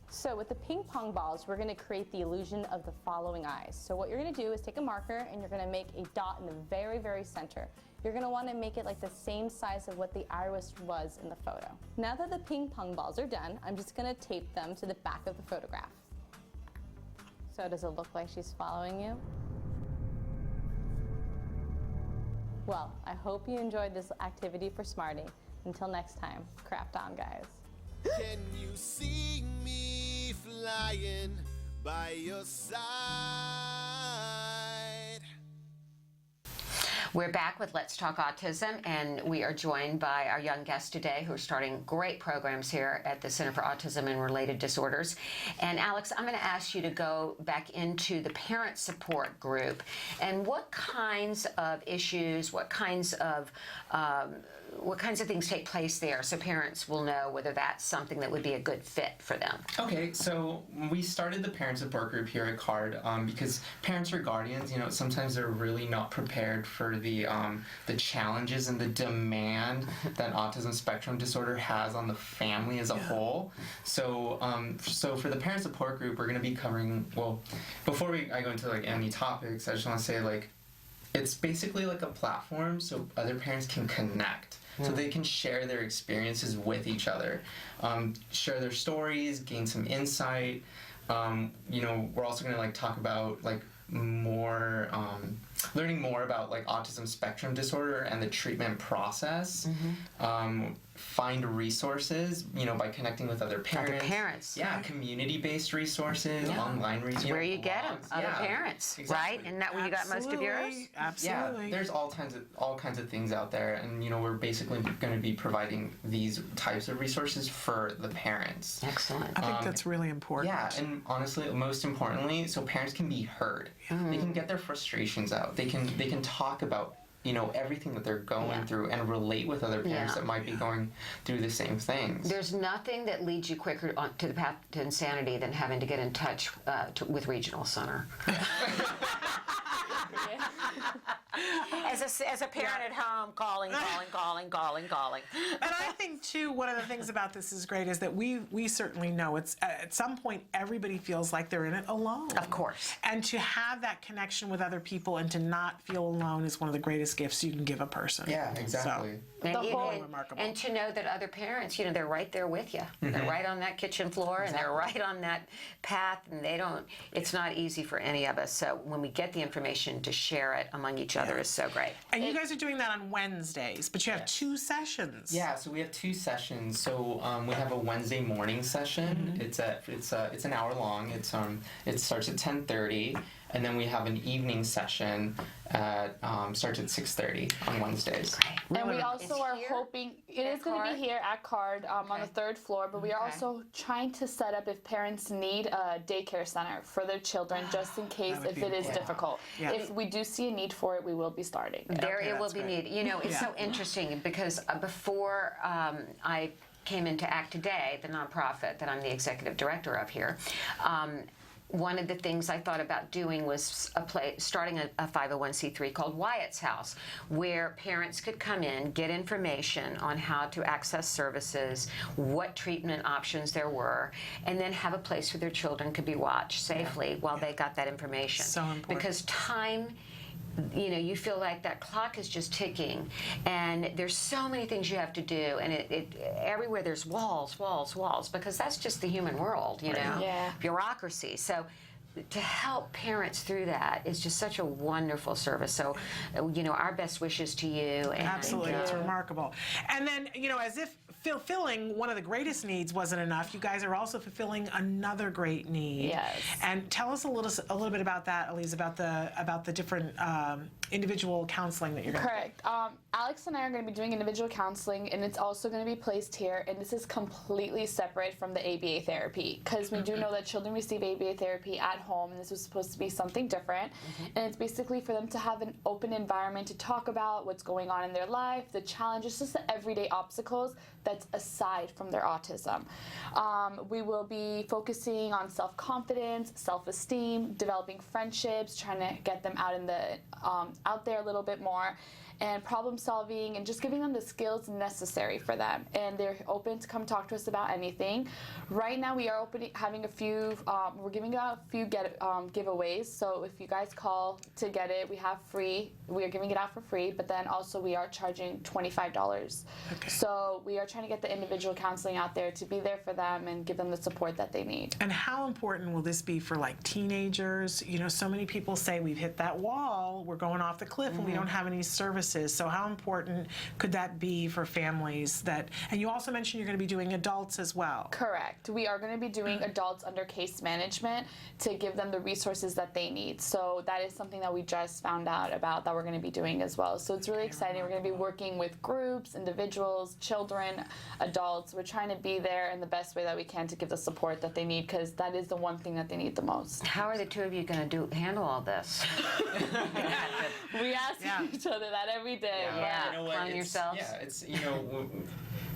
So with the ping pong balls, we're going to create the illusion of the following eyes. So what you're going to do is take a marker and you're going to make a dot in the very, very center. You're going to want to make it like the same size of what the iris was in the photo. Now that the ping pong balls are done, I'm just going to tape them to the back of the photograph. So does it look like she's following you? Well, I hope you enjoyed this activity for Smarty. Until next time, craft on, guys. Can you see me flying by your side? We're back with Let's Talk Autism, and we are joined by our young guests today who are starting great programs here at the Center for Autism and Related Disorders. And Alex, I'm going to ask you to go back into the parent support group, and what kinds of issues, what kinds of things take place there, so parents will know whether that's something that would be a good fit for them. Okay, so we started the parent support group here at CARD because parents or guardians, sometimes they're really not prepared for the challenges and the demand that autism spectrum disorder has on the family as a whole. So for the parent support group, we're going to be covering, well, before I go into any topics, I just want to say it's basically like a platform so other parents can connect. So they can share their experiences with each other, share their stories, gain some insight. We're also going to talk about more, learning more about autism spectrum disorder and the treatment process. Find resources, by connecting with other parents. Yeah, community-based resources, online resources. Where you get them, other parents, exactly. right? Isn't that where you got most of yours? Absolutely. Yeah, there's all kinds of things out there, and we're basically going to be providing these types of resources for the parents. Excellent. I think that's really important. Yeah, and honestly, most importantly, so parents can be heard. They can get their frustrations out. They can talk about everything that they're going through and relate with other parents that might be going through the same things. There's nothing that leads you quicker to the path to insanity than having to get in touch with Regional Center. As a parent at home, calling. And I think too, one of the things about this is great is that we certainly know it's at some point everybody feels like they're in it alone. Of course. And to have that connection with other people and to not feel alone is one of the greatest gifts you can give a person. Yeah, exactly. And to know that other parents, they're right there with you. They're right on that kitchen floor, and they're right on that path, and it's not easy for any of us. So when we get the information, to share it among each other is so great. And you guys are doing that on Wednesdays, but you have 2 sessions. Yeah, so we have 2 sessions. So we have a Wednesday morning session. It's an hour long. It starts at 10:30. And then we have an evening session starts at 6:30 on Wednesdays. And we also are hoping, it is going to be here at CARD on the 3rd floor, but we are also trying to set up if parents need a daycare center for their children, just in case if it is difficult. Yeah. If we do see a need for it, we will be starting. It will be needed. It's so interesting because before I came into Act Today, the nonprofit that I'm the executive director of here, one of the things I thought about doing was starting a 501c3 called Wyatt's House, where parents could come in, get information on how to access services, what treatment options there were, and then have a place where their children could be watched safely while they got that information. So important. Because time, you feel like that clock is just ticking, and there's so many things you have to do, and everywhere there's walls, because that's just the human world, bureaucracy. So to help parents through that is just such a wonderful service. So, our best wishes to you. And, absolutely, it's remarkable. And then, as if fulfilling one of the greatest needs wasn't enough, you guys are also fulfilling another great need. Yes. And tell us a little bit about that, Aliza, about the different individual counseling that you're going to do. Correct. Alex and I are going to be doing individual counseling, and it's also going to be placed here, and this is completely separate from the ABA therapy, because we do know that children receive ABA therapy at home, and this was supposed to be something different. And it's basically for them to have an open environment to talk about what's going on in their life, the challenges, just the everyday obstacles that's aside from their autism. We will be focusing on self-confidence, self-esteem, developing friendships, trying to get them out there a little bit more, and problem solving, and just giving them the skills necessary for them. And they're open to come talk to us about anything. Right now we are having a few, we're giving out a few giveaways. So if you guys call to get it, we are giving it out for free, but then also we are charging $25. Okay. So we are trying to get the individual counseling out there to be there for them and give them the support that they need. And how important will this be for teenagers? So many people say we've hit that wall, we're going off the cliff, and we don't have any services resources. So how important could that be for families that, and you also mentioned you're going to be doing adults as well. Correct. We are going to be doing adults under case management to give them the resources that they need. So that is something that we just found out about that we're going to be doing as well. So it's really exciting. We're going to be working with groups, individuals, children, adults. We're trying to be there in the best way that we can to give the support that they need, because that is the one thing that they need the most. How are the two of you going to handle all this? We ask each other that every day. Yeah, you know what? from yourselves. Yeah, it's, you know,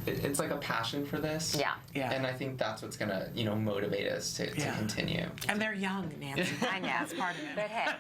it's like a passion for this. Yeah. Yeah. And I think that's what's gonna, you know, motivate us to continue. And they're young, Nancy. I know. That's part of it. But hey,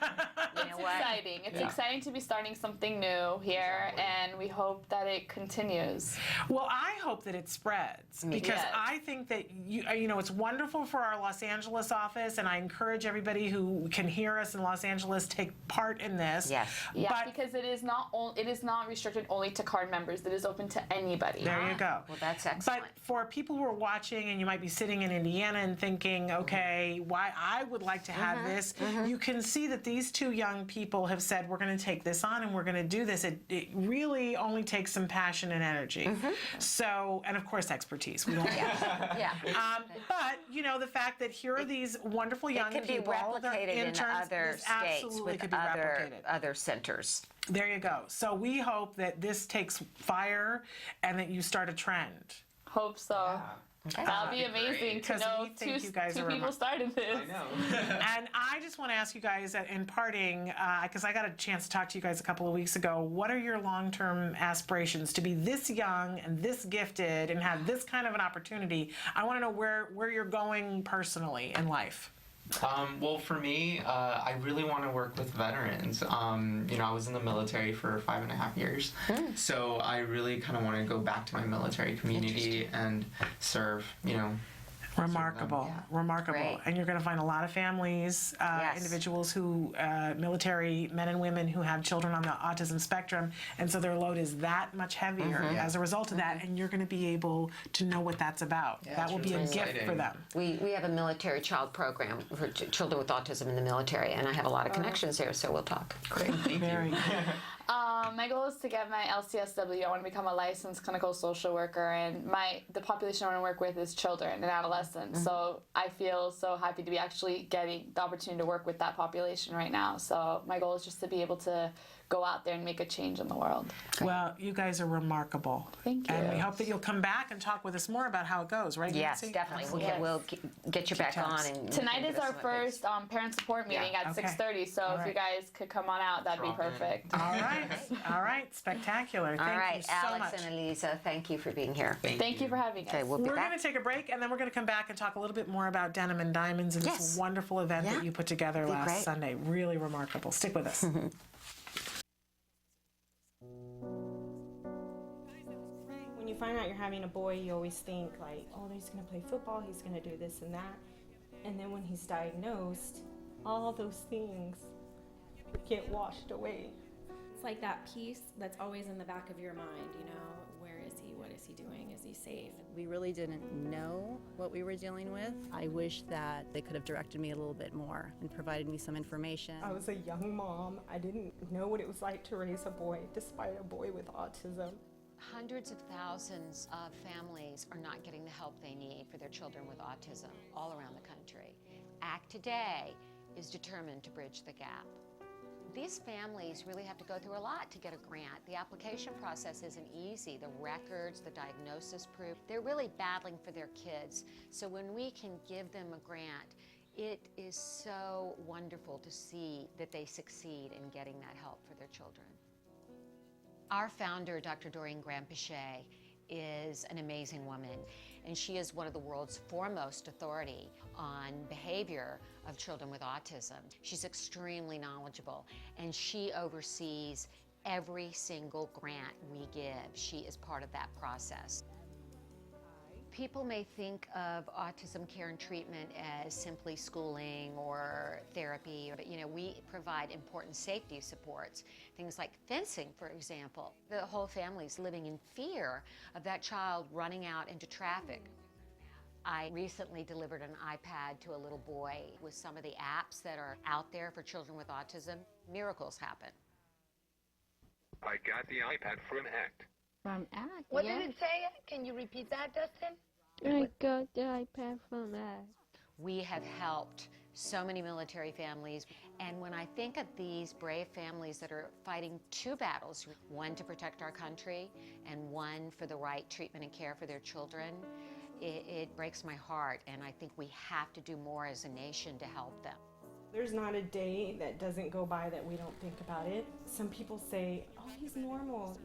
you know what? Exciting. It's exciting to be starting something new here, and we hope that it continues. Well, I hope that it spreads, because Yes. I think that you know, it's wonderful for our Los Angeles office, and I encourage everybody who can hear us in Los Angeles take part in this. Yes. Yeah, But because it is not restricted only to card members. It is open to anybody. there you go. Well, that's excellent. But for people who are watching, and you might be sitting in Indiana and thinking, okay, why I would like to have this, you can see that these two young people have said, we're going to take this on and we're going to do this. It really only takes some passion and energy. So, and of course, expertise. We don't but, you know, the fact that here are these wonderful young it can be people, they're replicated in interns, other this states absolutely with could be replicated. other centers. There you go. So we hope that this takes fire and that you start a trend. Hope so. That'll be amazing to 'Cause know we think two you guys are people started this. I know. And I just want to ask you guys in parting, because I got a chance to talk to you guys a couple of weeks ago, what are your long-term aspirations to be this young and this gifted and have this kind of an opportunity? I want to know where you're going personally in life. Well, for me, I really want to work with veterans. You know, I was in the military for 5.5 years, so I really kind of want to go back to my military community and serve, you know. Remarkable, remarkable. Great. And you're going to find a lot of families, individuals who, military men and women who have children on the autism spectrum, and so their load is that much heavier as a result of that, and you're going to be able to know what that's about. Yeah, that will be a really gift exciting. for them. We have a military child program for children with autism in the military, and I have a lot of connections there, so we'll talk. Great, thank Very you. good. My goal is to get my LCSW. I want to become a licensed clinical social worker, and the population I want to work with is children and adolescents. So I feel so happy to be actually getting the opportunity to work with that population right now. So my goal is just to be able to go out there and make a change in the world. Well, you guys are remarkable. Thank you. And we hope that you'll come back and talk with us more about how it goes, right, Yes, Nancy? definitely. Absolutely. We'll get you back on. And Tonight is our first parent support meeting at Okay. 6:30. So All if you right. guys could come on out, that'd be Drop in. perfect. All right. All right. Spectacular. All Thank right, you so Alex much. and Aliza, thank you for being here. Thank you for having us. Okay, we'll be We're back. going to take a break, and then we're going to come back and talk a little bit more about Denim and Diamonds and this Yes. wonderful event Yeah. that you put together Be last great. Sunday. Really remarkable. Stick with us. When you find out you're having a boy, you always think like, oh, he's going to play football, he's going to do this and that. And then when he's diagnosed, all those things get washed away. It's like that piece that's always in the back of your mind, you know, where is he, what is he doing, is he safe? We really didn't know what we were dealing with. I wish that they could have directed me a little bit more and provided me some information. I was a young mom. I didn't know what it was like to raise a boy, despite a boy with autism. Hundreds of thousands of families are not getting the help they need for their children with autism all around the country. ACT Today is determined to bridge the gap. These families really have to go through a lot to get a grant. The application process isn't easy. The records, the diagnosis proof, they're really battling for their kids. So when we can give them a grant, it is so wonderful to see that they succeed in getting that help for their children. Our founder, Dr. Doreen Granpeesheh, is an amazing woman, and she is one of the world's foremost authority on behavior of children with autism. She's extremely knowledgeable, and she oversees every single grant we give. She is part of that process. People may think of autism care and treatment as simply schooling or therapy, but you know, we provide important safety supports, things like fencing, for example. The whole family's living in fear of that child running out into traffic. I recently delivered an iPad to a little boy with some of the apps that are out there for children with autism. Miracles happen. I got the iPad from ACT. From ACT, What yes. did it say? Can you repeat that, Dustin? I got the iPad from ACT. We have helped so many military families, and when I think of these brave families that are fighting two battles, one to protect our country and one for the right treatment and care for their children, it breaks my heart, and I think we have to do more as a nation to help them. There's not a day that doesn't go by that we don't think about it. Some people say, oh, he's normal.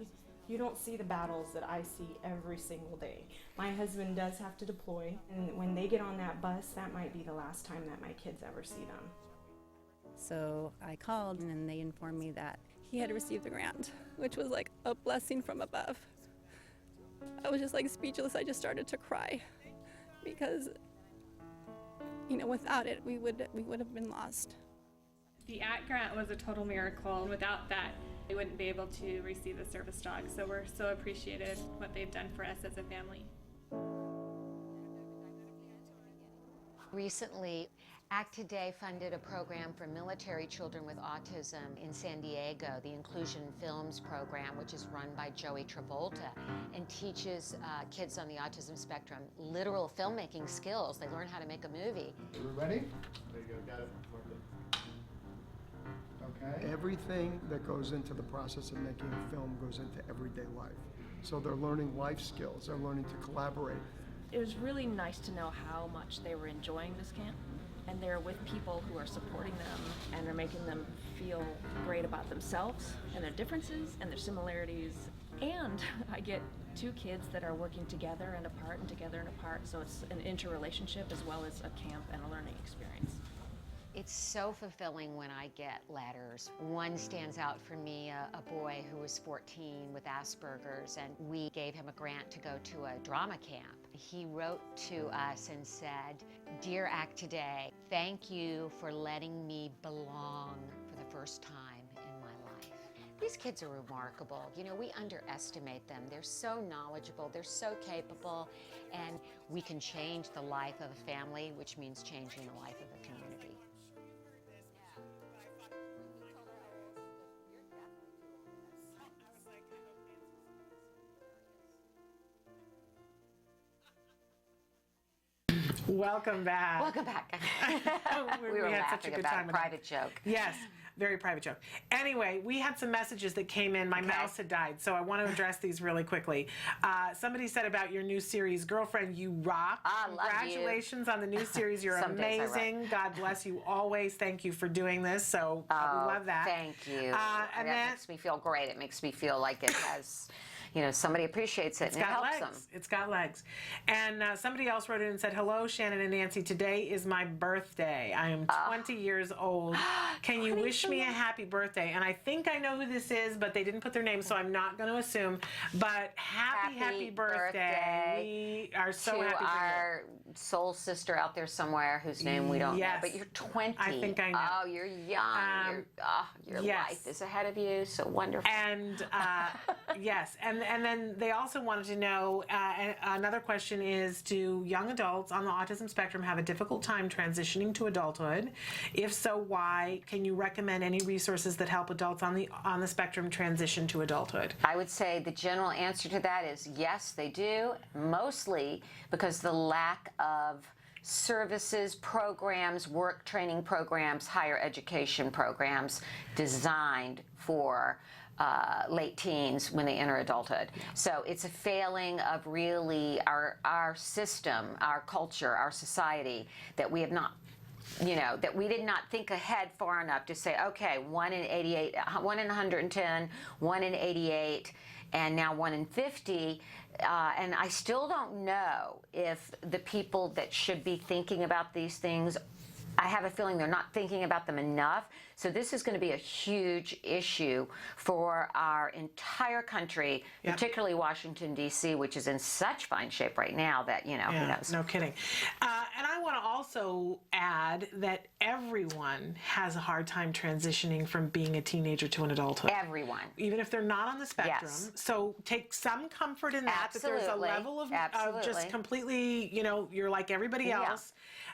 You don't see the battles that I see every single day. My husband does have to deploy, and when they get on that bus, that might be the last time that my kids ever see them. So I called, and they informed me that he had received the grant, which was like a blessing from above. I was just like speechless. I just started to cry because, you know, without it, we would have been lost. The ACT grant was a total miracle, and without that, they wouldn't be able to receive the service dog. So we're so appreciative what they've done for us as a family. Recently, ACT Today funded a program for military children with autism in San Diego, the Inclusion Films program, which is run by Joey Travolta and teaches kids on the autism spectrum literal filmmaking skills. They learn how to make a movie. Are we ready? There you go, got it. Okay. Everything that goes into the process of making a film goes into everyday life. So they're learning life skills, they're learning to collaborate. It was really nice to know how much they were enjoying this camp, and they're with people who are supporting them and are making them feel great about themselves and their differences and their similarities. And I get two kids that are working together and apart and together and apart, so it's an interrelationship as well as a camp and a learning experience. It's so fulfilling when I get letters. One stands out for me, a boy who was 14 with Asperger's, and we gave him a grant to go to a drama camp. He wrote to us and said, "Dear ACT Today, thank you for letting me belong for the first time in my life." These kids are remarkable. You know, we underestimate them. They're so knowledgeable, they're so capable, and we can change the life of a family, which means changing the life of a community. Welcome back. Welcome back. we were had laughing such a good about time a private joke. Yes, very private joke. Anyway, we had some messages that came in. My mouse had died, so I want to address these really quickly. Somebody said about your new series, "Girlfriend, you rock." Congratulations on the new series. You're Some days I rock. amazing. God bless you always. Thank you for doing this. So we love that. Thank you. And that then makes me feel great. It makes me feel like it has, you know, somebody appreciates it it's and it got helps legs. them. It's got legs. And somebody else wrote in and said, "Hello, Shannon and Nancy. Today is my birthday. I am 20 years old. Can you wish me a happy birthday?" And I think I know who this is, but they didn't put their name, so I'm not going to assume. But happy birthday. We are so to happy for you. our soul sister out there somewhere whose name we don't know, Yes. but you're 20. I think I know. Oh, you're young. Your yes. life is ahead of you. So wonderful. And yes, and then they also wanted to know, another question is, do young adults on the autism spectrum have a difficult time transitioning to adulthood? If so, why? Can you recommend any resources that help adults on the spectrum transition to adulthood? I would say the general answer to that is yes, they do, mostly because the lack of services, programs, work training programs, higher education programs designed for late teens when they enter adulthood. So it's a failing of really our system, our culture, our society, that we have not, you know, that we did not think ahead far enough to say, okay, 1 in 88, 1 in 110, 1 in 88, and now 1 in 50. And I still don't know if the people that should be thinking about these things, I have a feeling they're not thinking about them enough. So this is going to be a huge issue for our entire country, particularly Washington, D.C., which is in such fine shape right now that, you know, who knows. No kidding. And I want to also add that everyone has a hard time transitioning from being a teenager to an adulthood. Everyone. Even if they're not on the spectrum. Yes. So take some comfort in that, that there's a level of just completely, you know, you're like everybody else.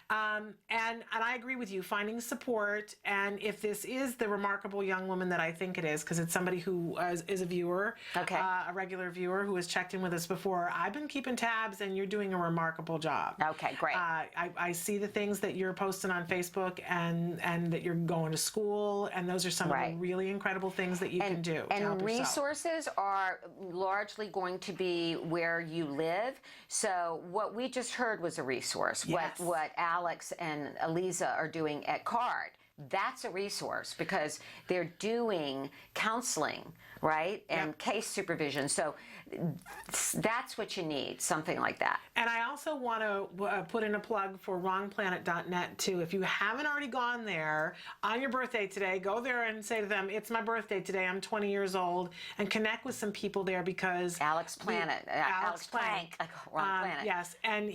And I agree with you, finding support, and if this this is the remarkable young woman that I think it is, because it's somebody who is a viewer, a regular viewer who has checked in with us before. I've been keeping tabs, and you're doing a remarkable job. Okay, great. I see the things that you're posting on Facebook, and that you're going to school, and those are some of the really incredible things that you can do to help And yourself. resources are largely going to be where you live. So what we just heard was a resource. Yes. What Alex and Aliza are doing at CARD, that's a resource, because they're doing counseling, right? And case supervision. So that's what you need, something like that. And I also want to put in a plug for wrongplanet.net too. If you haven't already gone there on your birthday today, go there and say to them, it's my birthday today, I'm 20 years old, and connect with some people there, because Alex Plank. Wrong Planet. Yes, and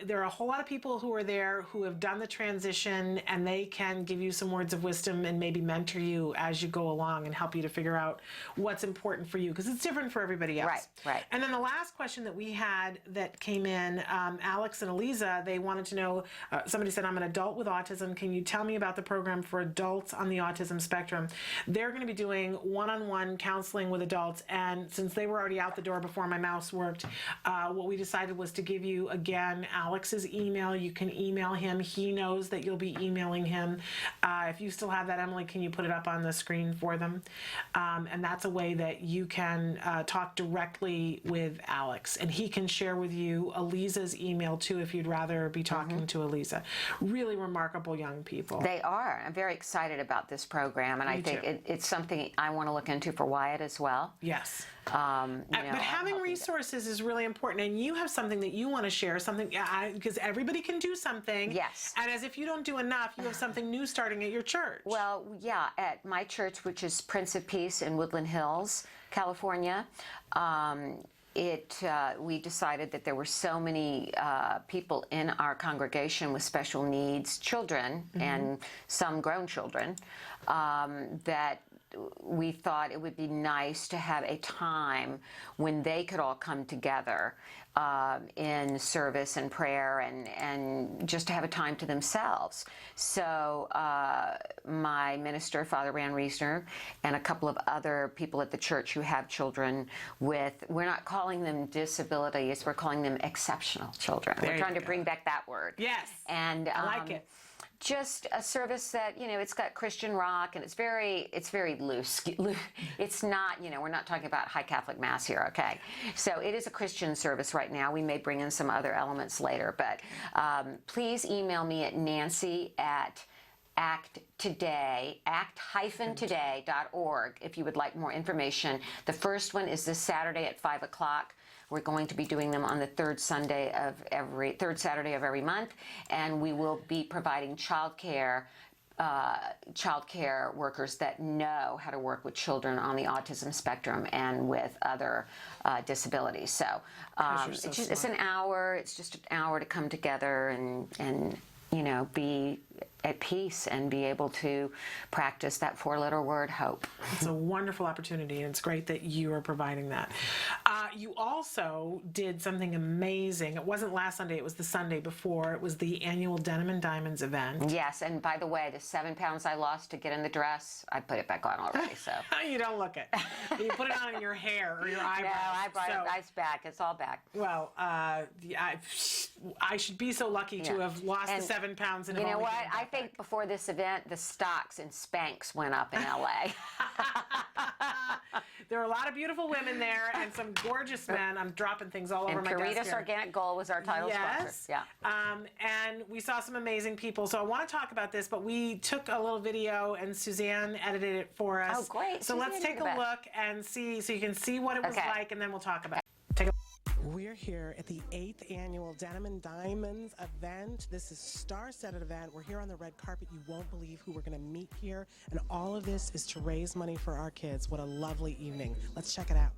there are a whole lot of people who are there who have done the transition, and they can give you some words of wisdom and maybe mentor you as you go along and help you to figure out what's important for you, because it's different for everybody else. Right. And then the last question that we had that came in, Alex and Aliza, they wanted to know, somebody said, I'm an adult with autism. Can you tell me about the program for adults on the autism spectrum? They're going to be doing one-on-one counseling with adults, and since they were already out the door before my mouse worked, what we decided was to give you, again, Alex's email. You can email him. He knows that you'll be emailing him. If you still have that, Emily, can you put it up on the screen for them? And that's a way that you can talk directly with Alex, and he can share with you Aliza's email too if you'd rather be talking to Aliza. Really remarkable young people. They are. I'm very excited about this program, and I think it's something I want to look into for Wyatt as well. Yes. But having resources is really important, and you have something that you want to share, something, because everybody can do something. Yes. And as if you don't do enough, you have something new starting at your church. Well, yeah, at my church, which is Prince of Peace in Woodland Hills, California, we decided that there were so many people in our congregation with special needs, children, and some grown children, that we thought it would be nice to have a time when they could all come together in service and prayer, and just to have a time to themselves. So my minister, Father Rand Reesner, and a couple of other people at the church who have children with, we're not calling them disabilities, we're calling them exceptional children. We're trying to bring back that word. Yes. And I like it. Just a service that, it's got Christian rock, and it's very loose. It's not, we're not talking about high Catholic Mass here, okay? So it is a Christian service right now. We may bring in some other elements later, but please email me at act-today.org if you would like more information. The first one is this Saturday at 5 o'clock. We're going to be doing them on the third Saturday of every month, and we will be providing childcare workers that know how to work with children on the autism spectrum and with other disabilities. So, it's an hour. It's just an hour to come together and be at peace and be able to practice that four-letter word, hope. It's a wonderful opportunity, and it's great that you are providing that. You also did something amazing. It wasn't last Sunday, it was the Sunday before. It was the annual Denim and Diamonds event. Yes, and by the way, the 7 pounds I lost to get in the dress, I put it back on already, so. You don't look it. You put it on in your hair or your eyebrows. No, I brought it nice back. It's all back. Well, I should be so lucky to have lost the 7 pounds. And you know what? I think before this event, the stocks in Spanx went up in LA. There were a lot of beautiful women there and some gorgeous men. I'm dropping things all over my desk Caritas here. Organic Gold was our title sponsor. Yeah. And we saw some amazing people. So I want to talk about this, but we took a little video and Suzanne edited it for us. Oh, great. So let's take a look and see, so you can see what it was like, and then we'll talk about it. Take a We're here at the 8th annual Denim and Diamonds event. This is star-studded event. We're here on the red carpet. You won't believe who we're going to meet here. And all of this is to raise money for our kids. What a lovely evening. Let's check it out.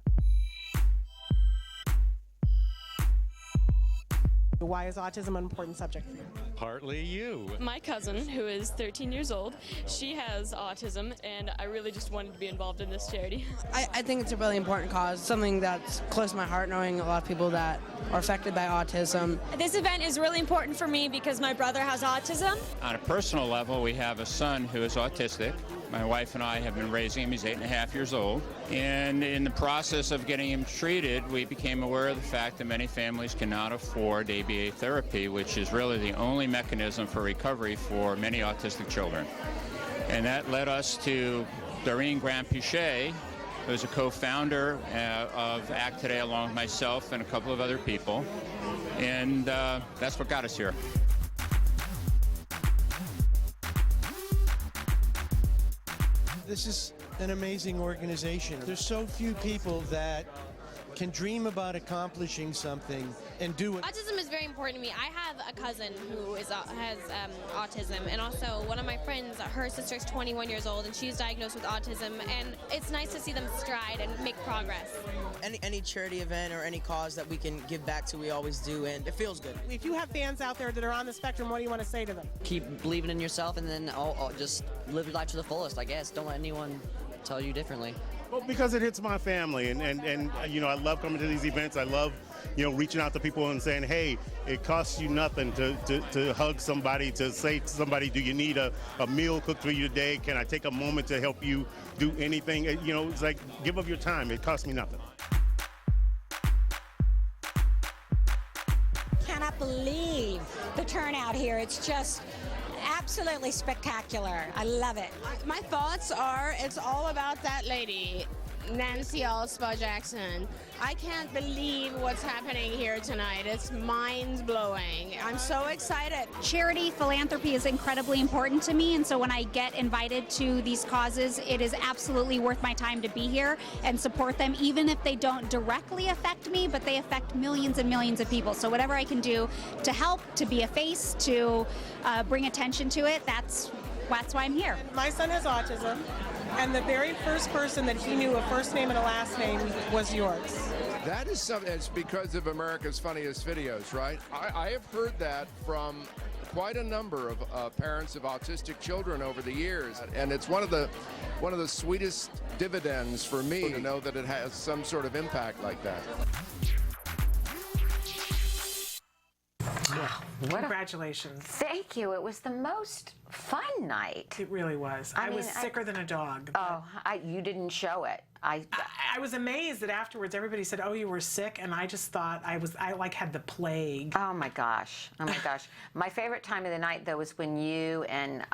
Why is autism an important subject for you? Partly you. My cousin, who is 13 years old, she has autism, and I really just wanted to be involved in this charity. I think it's a really important cause, something that's close to my heart, knowing a lot of people that are affected by autism. This event is really important for me because my brother has autism. On a personal level, we have a son who is autistic. My wife and I have been raising him. He's 8.5 years old. And in the process of getting him treated, we became aware of the fact that many families cannot afford ABA therapy, which is really the only mechanism for recovery for many autistic children. And that led us to Doreen Granpeesheh, who's a co-founder of ACT Today, along with myself and a couple of other people. And that's what got us here. This is an amazing organization. There's so few people that can dream about accomplishing something and do it. Autism is very important to me. I have a cousin who has autism, and also one of my friends, her sister's 21 years old, and she's diagnosed with autism, and it's nice to see them stride and make progress. Any charity event or any cause that we can give back to, we always do, and it feels good. If you have fans out there that are on the spectrum, what do you want to say to them? Keep believing in yourself, and then I'll just live your life to the fullest, I guess. Don't let anyone tell you differently. Well, because it hits my family, and you know, I love coming to these events. I love, you know, reaching out to people and saying, hey, it costs you nothing to hug somebody, to say to somebody, do you need a meal cooked for you today? Can I take a moment to help you do anything? You know, it's like, give of your time. It costs me nothing. Cannot believe the turnout here. It's just absolutely spectacular. I love it. My thoughts are, it's all about that lady, Nancy Alspaugh-Jackson. I can't believe what's happening here tonight. It's mind-blowing. I'm so excited. Charity, philanthropy is incredibly important to me, and so when I get invited to these causes, it is absolutely worth my time to be here and support them, even if they don't directly affect me, but they affect millions and millions of people. So whatever I can do to help, to be a face, to bring attention to it, that's why I'm here. My son has autism, and the very first person that he knew a first name and a last name was yours. That is something, it's because of America's Funniest Videos, right? I have heard that from quite a number of parents of autistic children over the years, and it's one of the sweetest dividends for me to know that it has some sort of impact like that. Congratulations. Thank you. It was the most fun night. It really was. I was sicker than a dog. Oh, you didn't show it. I was amazed that afterwards everybody said, "Oh, you were sick," and I just thought I like had the plague. Oh my gosh! Oh my gosh! My favorite time of the night though was when you and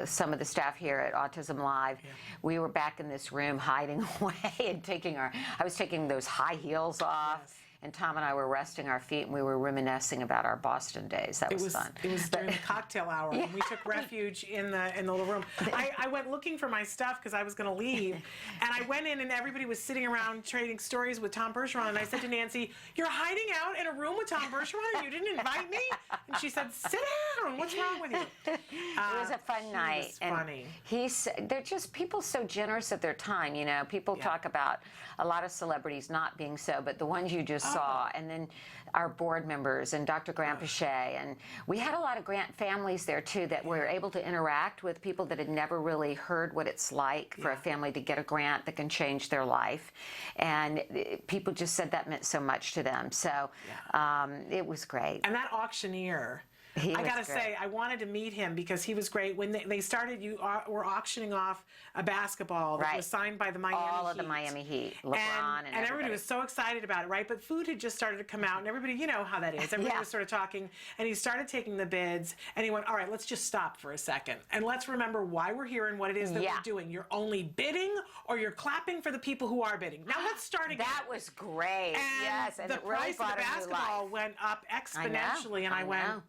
some of the staff here at Autism Live, we were back in this room hiding away and I was taking those high heels off. Yes. And Tom and I were resting our feet, and we were reminiscing about our Boston days. That was fun. It was during the cocktail hour, and we took refuge in the little room. I went looking for my stuff because I was going to leave, and I went in, and everybody was sitting around trading stories with Tom Bergeron, and I said to Nancy, "You're hiding out in a room with Tom Bergeron, and you didn't invite me?" And she said, "Sit down. What's wrong with you?" It was a fun night. He was funny. They're just people so generous of their time. You know, people talk about a lot of celebrities not being so, but the ones you just saw, and then our board members and Dr. Granpeesheh, and we had a lot of grant families there too that were able to interact with people that had never really heard what it's like for a family to get a grant that can change their life, and people just said that meant so much to them. So it was great. And that auctioneer. I gotta say, I wanted to meet him because he was great. When they started, you were auctioning off a basketball that was signed by the Miami Heat. All of the Miami Heat, LeBron and everybody was so excited about it, right? But food had just started to come out, and everybody, you know how that is. Everybody was sort of talking, and he started taking the bids, and he went, "All right, let's just stop for a second, and let's remember why we're here and what it is that we're doing. You're only bidding, or you're clapping for the people who are bidding. Now let's start again." That was great. And yes, and the it really price of the basketball went up exponentially, and I went,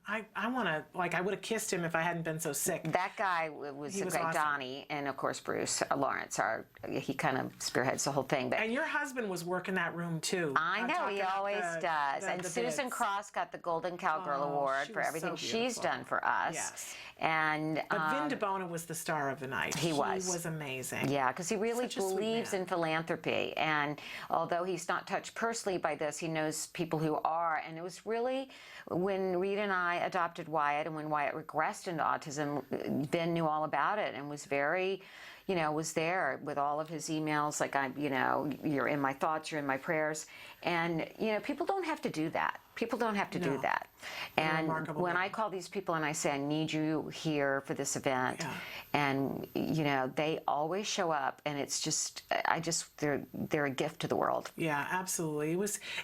like, I would have kissed him if I hadn't been so sick. That guy was a great awesome. Donnie, and of course Bruce Lawrence. He kind of spearheads the whole thing. But and your husband was working that room too. I know, he always does. And Susan Cross got the Golden Cowgirl Award for everything she's done for us. Yes. And but Vin DeBona was the star of the night. He was amazing. Yeah, because he really believes in philanthropy, and although he's not touched personally by this, he knows people who are. And it was really when Rita and I adopted Wyatt, and when Wyatt regressed into autism, Ben knew all about it and was very, was there with all of his emails, like, you're in my thoughts, you're in my prayers. And, people don't have to do that. People don't have to do that. And when I call these people and I say, I need you here for this event, and, they always show up, and it's just, they're a gift to the world. Yeah, absolutely.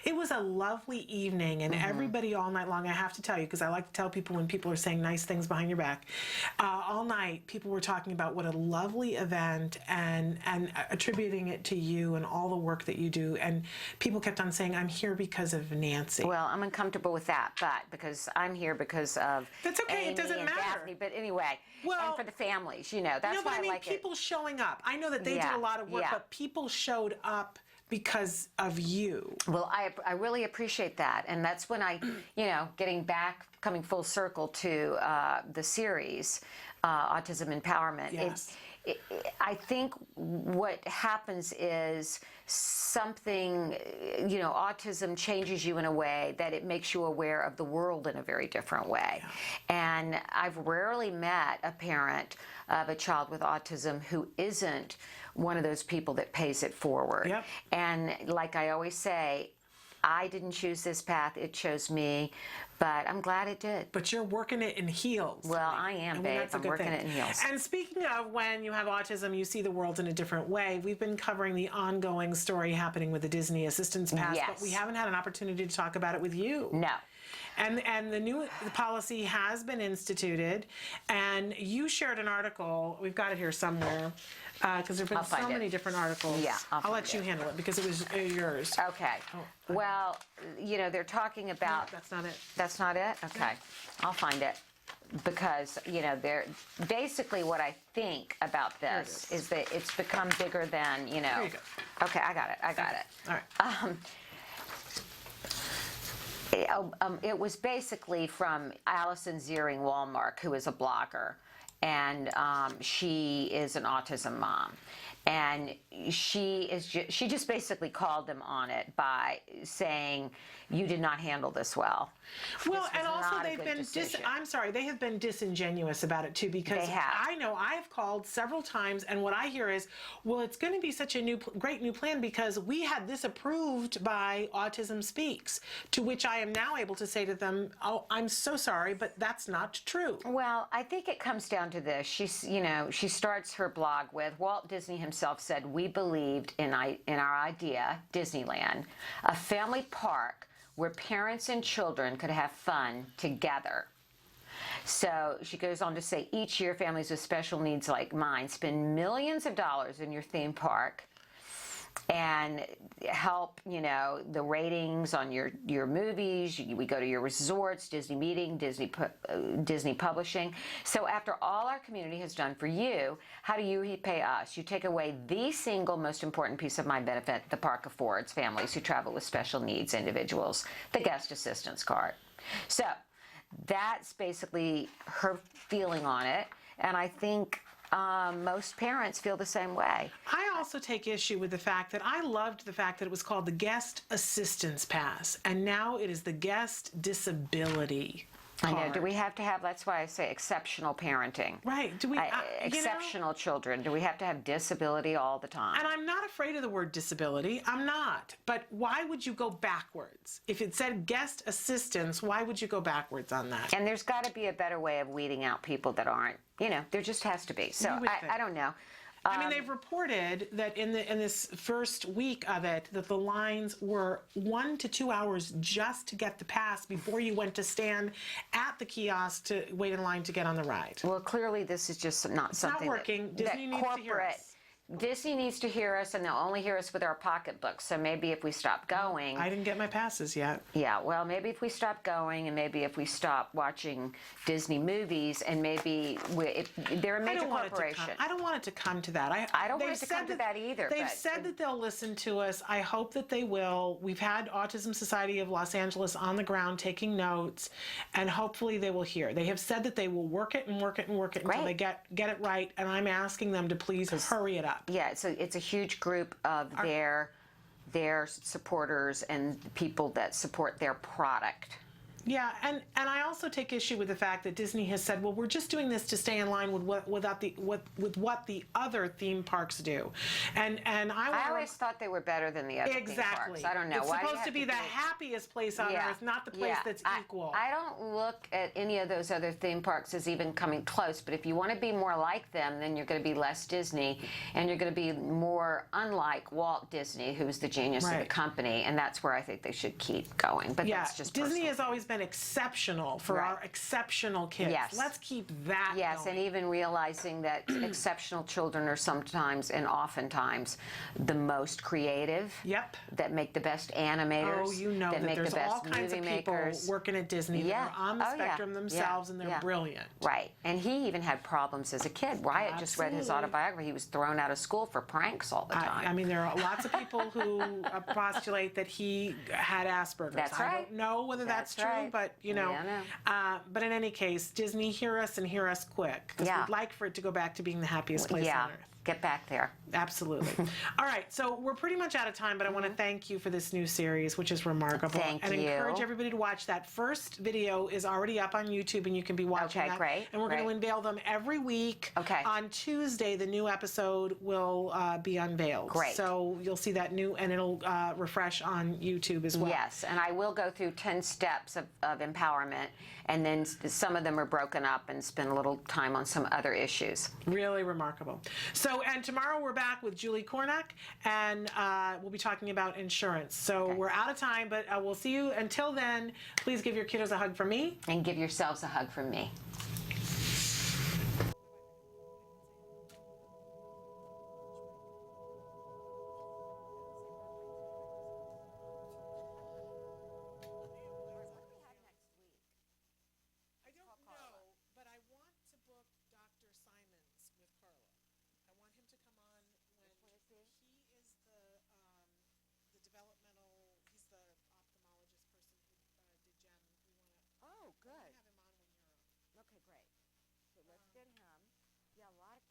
It was a lovely evening, and everybody all night long, I have to tell you, because I like to tell people when people are saying nice things behind your back, all night people were talking about what a lovely event, and attributing it to you and all the work that you do, and people kept on saying, I'm here because of Nancy. Well, I'm uncomfortable with that, but because I'm here because of That's okay, Amy it doesn't and matter. Daphne, but anyway, and for the families, that's why I like people showing up. I know that they did a lot of work, but people showed up because of you. Well, I really appreciate that, and that's when I, coming full circle to the series, Autism Empowerment. Yes. I think what happens is something, autism changes you in a way that it makes you aware of the world in a very different way. And I've rarely met a parent of a child with autism who isn't one of those people that pays it forward. Yep. And like I always say, I didn't choose this path, it chose me, but I'm glad it did. But you're working it in heels. Well, I am, babe. I'm working it in heels. And speaking of when you have autism, you see the world in a different way. We've been covering the ongoing story happening with the Disney Assistance Pass, but we haven't had an opportunity to talk about it with you. No. And the new policy has been instituted, and you shared an article, we've got it here somewhere, because there have been so many different articles. Yeah, I'll let you handle it because it was yours. Okay. Well, they're talking about... No, that's not it. That's not it? Okay. I'll find it. Because, they're basically what I think about this is that it's become bigger than, Here you go. Okay, I got it. All right. It was basically from Allison Ziering-Wallmark, who is a blogger, and she is an autism mom. And she just basically called them on it by saying, you did not handle this well. Well, and also they've been, they have been disingenuous about it too, because I know I've called several times, and what I hear is, well, it's going to be such a great new plan because we had this approved by Autism Speaks, to which I am now able to say to them, oh, I'm so sorry, but that's not true. Well, I think it comes down to this. She starts her blog with, Walt Disney himself said, we believed in our idea, Disneyland, a family park where parents and children could have fun together. So she goes on to say, each year families with special needs like mine spend millions of dollars in your theme park and help, the ratings on your movies. We go to your resorts, Disney Meeting, Disney Publishing. So after all our community has done for you, how do you repay us? You take away the single most important piece of my benefit the park affords families who travel with special needs individuals, the guest assistance card. So that's basically her feeling on it, and I think most parents feel the same way. I also take issue with the fact that I loved the fact that it was called the Guest Assistance Pass, and now it is the Guest Disability card. I know. Do we have to have, that's why I say exceptional parenting. Right. Do we, exceptional children. Do we have to have disability all the time? And I'm not afraid of the word disability. I'm not. But why would you go backwards? If it said guest assistance, why would you go backwards on that? And there's got to be a better way of weeding out people that aren't, there just has to be. So I don't know. I mean, they've reported that in this first week of it, that the lines were 1 to 2 hours just to get the pass before you went to stand at the kiosk to wait in line to get on the ride. Well, clearly this is just not something not working. Disney needs to hear us. Disney needs to hear us, and they'll only hear us with our pocketbooks. So maybe if we stop going. I didn't get my passes yet. Yeah, well, maybe if we stop going, and maybe if we stop watching Disney movies, and maybe they're a major corporation. I don't want it to come to that. I don't want it to come to that either. They've said that they'll listen to us. I hope that they will. We've had Autism Society of Los Angeles on the ground taking notes, and hopefully they will hear. They have said that they will work it and work it and work it until they get it right, and I'm asking them to please hurry it up. Yeah, it's a huge group of their supporters and people that support their product. Yeah, and I also take issue with the fact that Disney has said, well, we're just doing this to stay in line with what the other theme parks do, and I always thought they were better than the other theme parks. I don't know. It's supposed to be the happiest place on earth, not the place that's equal. I don't look at any of those other theme parks as even coming close. But if you want to be more like them, then you're going to be less Disney, and you're going to be more unlike Walt Disney, who's the genius of the company, and that's where I think they should keep going. But that's just Disney has always been exceptional for our exceptional kids. Yes. Let's keep that Yes, going. and even realizing that exceptional children are sometimes and oftentimes the most creative. Yep. That make the best animators. Oh, you know that make there's the best all kinds of movie people makers. working at Disney that are on the spectrum themselves, and they're brilliant. Right, and he even had problems as a kid. Wyatt just read his autobiography. He was thrown out of school for pranks all the time. I mean, there are lots of people who postulate that he had Asperger's. That's I right. don't know whether that's true, but you know. But in any case, Disney, hear us and hear us quick, because we'd like for it to go back to being the happiest place on earth. Get back there. Absolutely. All right, so we're pretty much out of time, but I want to thank you for this new series, which is remarkable. Thank and you. encourage everybody to watch that. First video is already up on YouTube, and you can be watching that. Great. And we're going to unveil them every week. Okay. On Tuesday, the new episode will be unveiled. Great. So you'll see that new, and it'll refresh on YouTube as well. Yes, and I will go through 10 steps of empowerment, and then some of them are broken up and spend a little time on some other issues. Really remarkable. So, and tomorrow we're back with Julie Cornack, and we'll be talking about insurance. So we're out of time, but we'll see you. Until then, please give your kiddos a hug from me. And give yourselves a hug from me. Good. Okay, great. So let's get him. Yeah, a lot of